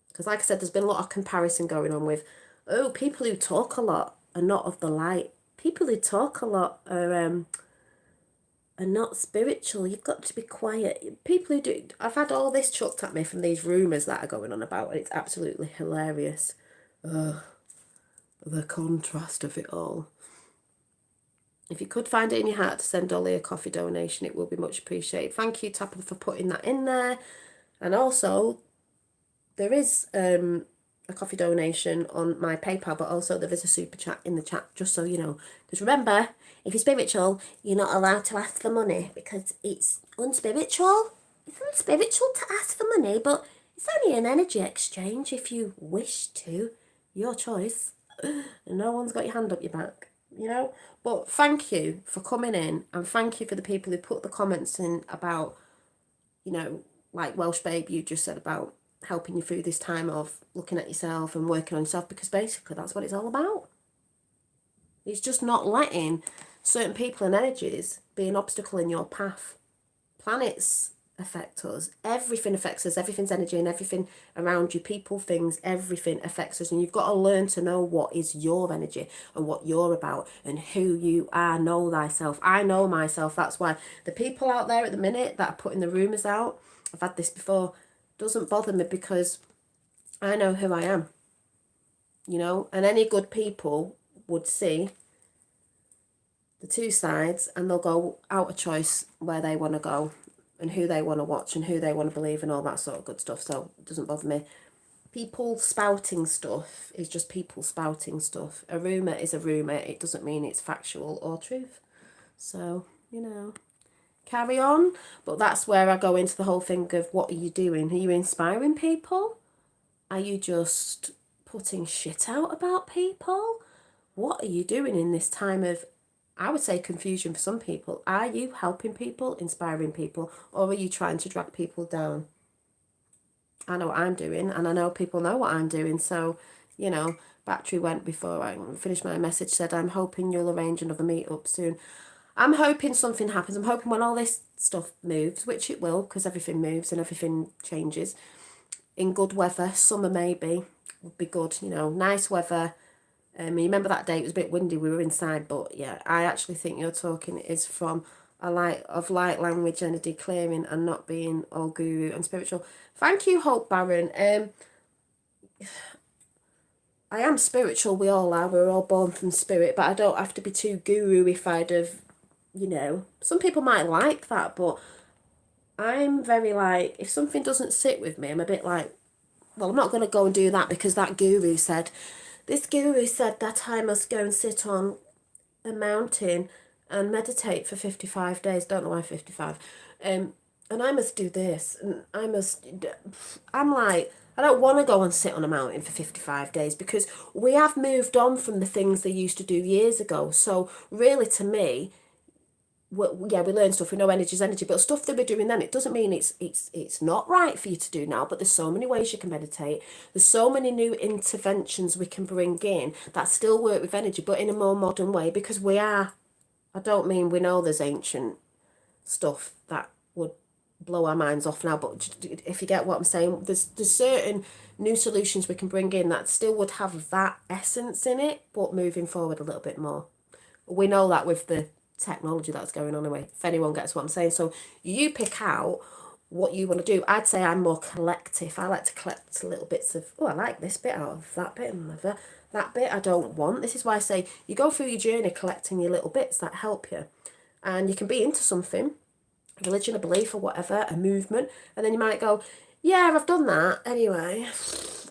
Because like I said, there's been a lot of comparison going on with, oh, people who talk a lot are not of the light. People who talk a lot are not spiritual. You've got to be quiet. People who do... I've had all this chucked at me from these rumours that are going on about, and it's absolutely hilarious. The contrast of it all. If you could find it in your heart to send Dolly a coffee donation, it will be much appreciated. Thank you, Tapper, for putting that in there. And also, there is a coffee donation on my PayPal, but also there is a super chat in the chat, just so you know. Because remember, if you're spiritual, you're not allowed to ask for money because it's unspiritual. It's unspiritual to ask for money, but it's only an energy exchange if you wish to. Your choice. And no one's got your hand up your back, you know. But thank you for coming in, and thank you for the people who put the comments in about, you know, like Welsh Babe, you just said about helping you through this time of looking at yourself and working on yourself, because basically that's what it's all about. It's just not letting certain people and energies be an obstacle in your path. Planets affect us. Everything affects us. Everything's energy and everything around you, people, things, everything affects us. And you've got to learn to know what is your energy and what you're about and who you are. Know thyself. I know myself. That's why the people out there at the minute that are putting the rumours out, I've had this before, doesn't bother me because I know who I am. You know, and any good people would see the two sides and they'll go out of choice where they want to go and who they want to watch and who they want to believe and all that sort of good stuff. So it doesn't bother me. People spouting stuff is just people spouting stuff. A rumour is a rumour. It doesn't mean it's factual or truth. So, you know, carry on. But that's where I go into the whole thing of what are you doing? Are you inspiring people? Are you just putting shit out about people? What are you doing in this time of, I would say, confusion for some people? Are you helping people, inspiring people, or are you trying to drag people down? I know what I'm doing, and I know people know what I'm doing. So, you know, battery went before I finished my message, said, I'm hoping you'll arrange another meet-up soon. I'm hoping something happens. I'm hoping when all this stuff moves, which it will, because everything moves and everything changes, in good weather, summer maybe, would be good, you know, nice weather. You remember that day, it was a bit windy, we were inside, but yeah, I actually think you're talking is from a light language and a declaring and not being all guru and spiritual. Thank you, Hope Baron. I am spiritual, we all are, we're all born from spirit, but I don't have to be too guru-ified of, you know, some people might like that, but I'm very like, if something doesn't sit with me, I'm a bit like, well, I'm not going to go and do that because that guru said, this guru said that I must go and sit on a mountain and meditate for 55 days. Don't know why 55. And I must do this. And I'm like, I don't want to go and sit on a mountain for 55 days because we have moved on from the things they used to do years ago. So really, to me, we learn stuff. We know energy is energy, but stuff they were doing then, it doesn't mean it's not right for you to do now. But there's so many ways you can meditate. There's so many new interventions we can bring in that still work with energy, but in a more modern way. Because we are, I don't mean we know there's ancient stuff that would blow our minds off now, but if you get what I'm saying, there's certain new solutions we can bring in that still would have that essence in it, but moving forward a little bit more. We know that with the technology that's going on anyway, if anyone gets what I'm saying. So you pick out what you want to do. I'd say I'm more collective. I like to collect little bits of, oh, I like this bit out of that bit, and that bit I don't want. This is why I say you go through your journey collecting your little bits that help you. And you can be into something, religion, a belief or whatever, a movement, and then you might go, yeah, I've done that anyway,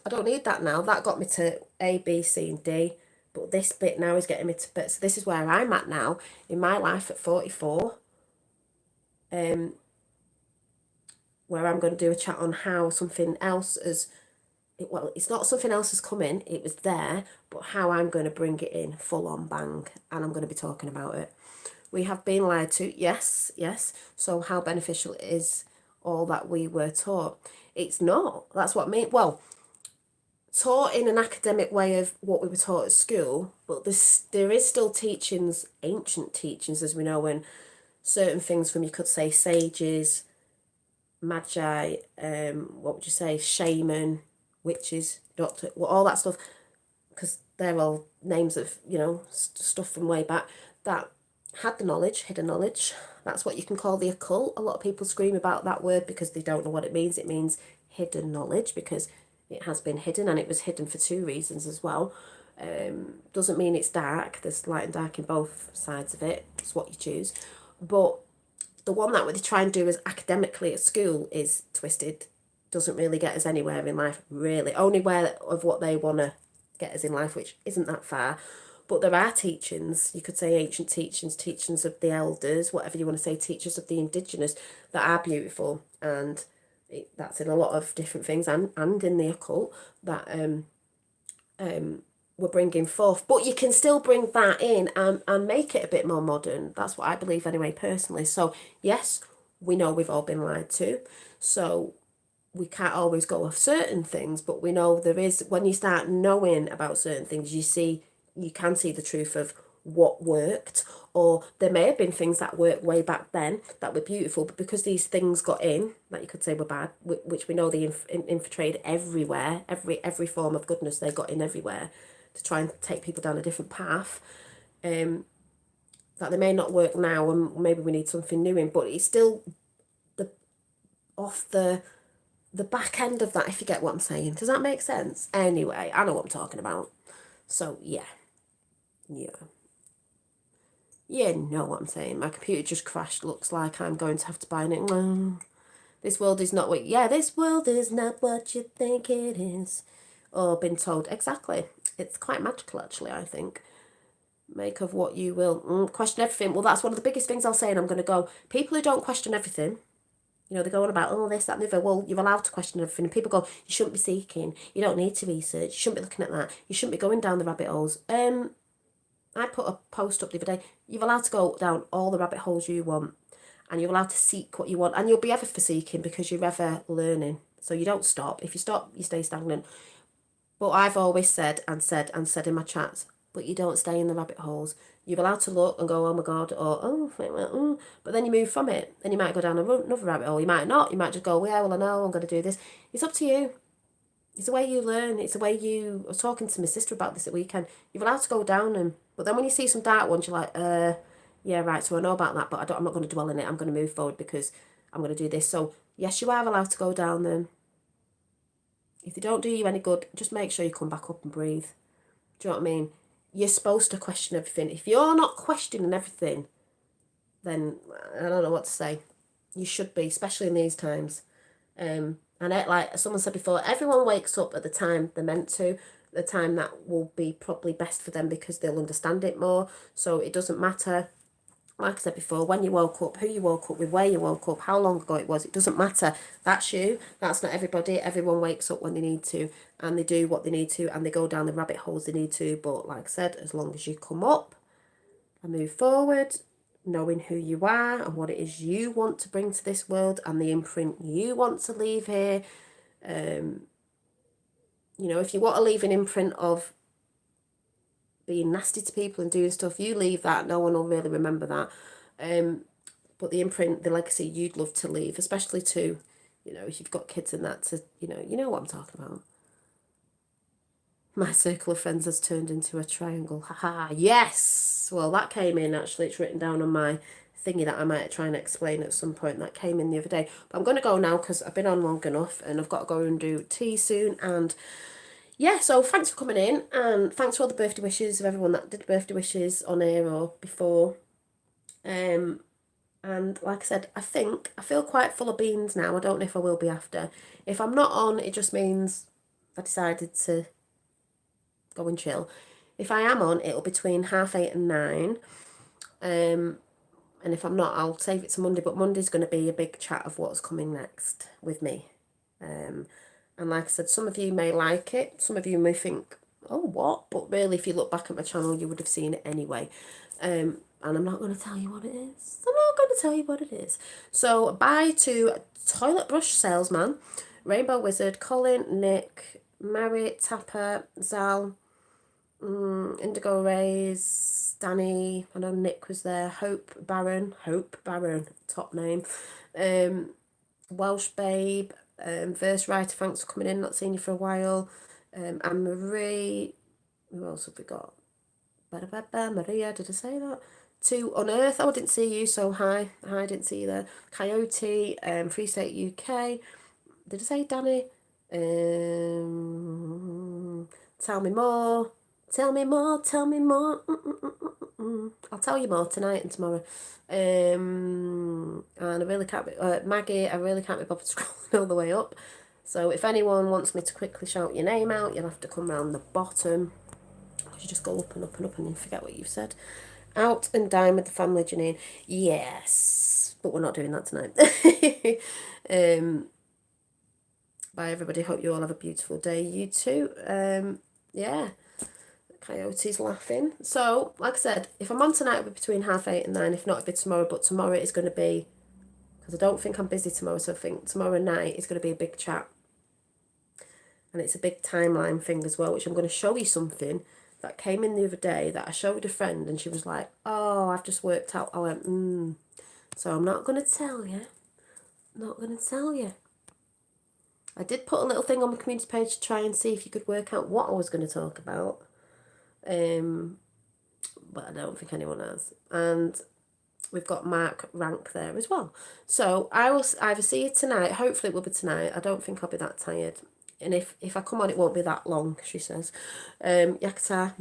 I don't need that now, that got me to A, B, C and D, but this bit now is getting me to B. So this is where I'm at now in my life at 44, where I'm going to do a chat on how something else it's not something else has come in, it was there, but how I'm going to bring it in full on bang, and I'm going to be talking about it. We have been lied to, yes. So how beneficial is all that we were taught? It's not. That's what I mean. Well, taught in an academic way of what we were taught at school, but there is still teachings, ancient teachings, as we know, and certain things from, you could say, sages, magi, what would you say, shaman, witches, doctor, well, all that stuff, because they're all names of, you know, stuff from way back that had the knowledge, hidden knowledge. That's what you can call the occult. A lot of people scream about that word because they don't know what it means. It means hidden knowledge because it has been hidden, and it was hidden for two reasons as well. Doesn't mean it's dark. There's light and dark in both sides of it. It's what you choose. But the one that they try and do as academically at school is twisted. Doesn't really get us anywhere in life, really. Only where of what they want to get us in life, which isn't that far. But there are teachings, you could say ancient teachings of the elders, whatever you want to say, teachers of the indigenous, that are beautiful. And that's in a lot of different things, and in the occult, that we're bringing forth. But you can still bring that in and make it a bit more modern. That's what I believe anyway, personally. So, yes, we know we've all been lied to. So we can't always go off certain things, but we know there is, when you start knowing about certain things, you can see the truth of what worked, or there may have been things that worked way back then that were beautiful, but because these things got in, that you could say were bad, which we know they infiltrated everywhere, every form of goodness, they got in everywhere to try and take people down a different path, that they may not work now, and maybe we need something new in, but it's still the back end of that, if you get what I'm saying. Does that make sense? Anyway, I know what I'm talking about. So, yeah. You know what I'm saying. My computer just crashed. Looks like I'm going to have to buy a new. This world is not what... Yeah, this world is not what you think it is. Or been told. Exactly. It's quite magical, actually, I think. Make of what you will. Question everything. Well, that's one of the biggest things I'll say, and I'm going to go. People who don't question everything, you know, they go on about, oh, this, that, and the other. Well, you're allowed to question everything. And people go, you shouldn't be seeking. You don't need to research. You shouldn't be looking at that. You shouldn't be going down the rabbit holes. I put a post up the other day. You're allowed to go down all the rabbit holes you want. And you're allowed to seek what you want. And you'll be ever for seeking because you're ever learning. So you don't stop. If you stop, you stay stagnant. But I've always said in my chats, but you don't stay in the rabbit holes. You're allowed to look and go, oh my God, or but then you move from it. Then you might go down another rabbit hole. You might not. You might just go, yeah, well, I know I'm going to do this. It's up to you. It's the way you learn. It's the way you... I was talking to my sister about this at weekend. You're allowed to go down them. But then when you see some dark ones, you're like, yeah, right, so I know about that, but I'm not going to dwell in it. I'm going to move forward because I'm going to do this. So, yes, you are allowed to go down them. If they don't do you any good, just make sure you come back up and breathe. Do you know what I mean? You're supposed to question everything. If you're not questioning everything, then I don't know what to say. You should be, especially in these times. And like someone said before, everyone wakes up at the time they're meant to, the time that will be probably best for them because they'll understand it more. So it doesn't matter, like I said before, when you woke up, who you woke up with, where you woke up, how long ago it was, it doesn't matter. That's you. That's not everybody. Everyone wakes up when they need to, and they do what they need to, and they go down the rabbit holes they need to. But like I said, as long as you come up and move forward, knowing who you are and what it is you want to bring to this world and the imprint you want to leave here. You know, if you want to leave an imprint of being nasty to people and doing stuff, you leave that. No one will really remember that. But the imprint, the legacy you'd love to leave, especially to, you know, if you've got kids and that, to, you know what I'm talking about. My circle of friends has turned into a triangle. Haha, yes! Well, that came in, actually. It's written down on my thingy that I might try and explain at some point. That came in the other day. But I'm going to go now because I've been on long enough and I've got to go and do tea soon. And yeah, so thanks for coming in. And thanks for all the birthday wishes of everyone that did birthday wishes on air or before. And like I said, I feel quite full of beans now. I don't know if I will be after. If I'm not on, it just means I decided to go and chill. If I am on, it'll be between 8:30 and 9. And if I'm not, I'll save it to Monday. But Monday's going to be a big chat of what's coming next with me. And like I said, some of you may like it. Some of you may think, oh, what? But really, if you look back at my channel, you would have seen it anyway. And I'm not going to tell you what it is. I'm not going to tell you what it is. So bye to Toilet Brush Salesman, Rainbow Wizard, Colin, Nick, Marit, Tapper, Zal, Indigo Rays, Danny, I know Nick was there, Hope Baron, top name, Welsh Babe, Verse Writer, thanks for coming in, not seen you for a while, Anne Marie, who else have we got? Maria, did I say that? To Unearth, oh, I didn't see you, so hi, didn't see you there. Coyote, Free State UK, did I say Danny? Tell me more. I'll tell you more tonight and tomorrow. And I really can't be, Maggie, I really can't be bothered scrolling all the way up. So if anyone wants me to quickly shout your name out, you'll have to come round the bottom. You just go up and up and up and you forget what you've said. Out and dine with the family, Janine. Yes, but we're not doing that tonight. Bye everybody, hope you all have a beautiful day. You too. Yeah. Coyote's laughing. So, like I said, if I'm on tonight, it'll be between 8:30 and 9. If not, it'll be tomorrow. But tomorrow is going to be, because I don't think I'm busy tomorrow, so I think tomorrow night is going to be a big chat. And it's a big timeline thing as well, which I'm going to show you something that came in the other day that I showed a friend and she was like, oh, I've just worked out. I went, So I'm not going to tell you. I did put a little thing on my community page to try and see if you could work out what I was going to talk about. But I don't think anyone has. And we've got Mark Rank there as well. So I will either see you tonight. Hopefully it will be tonight. I don't think I'll be that tired. And if I come on, it won't be that long, she says. Yakata.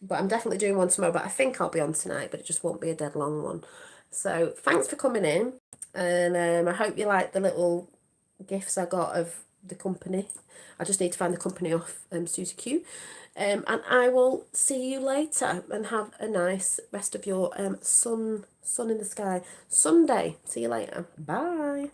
But I'm definitely doing one tomorrow. But I think I'll be on tonight. But it just won't be a dead long one. So thanks for coming in. And I hope you like the little gifts I got of the company. I just need to find the company off Susie Q. And I will see you later and have a nice rest of your sun in the sky Sunday. See you later. Bye.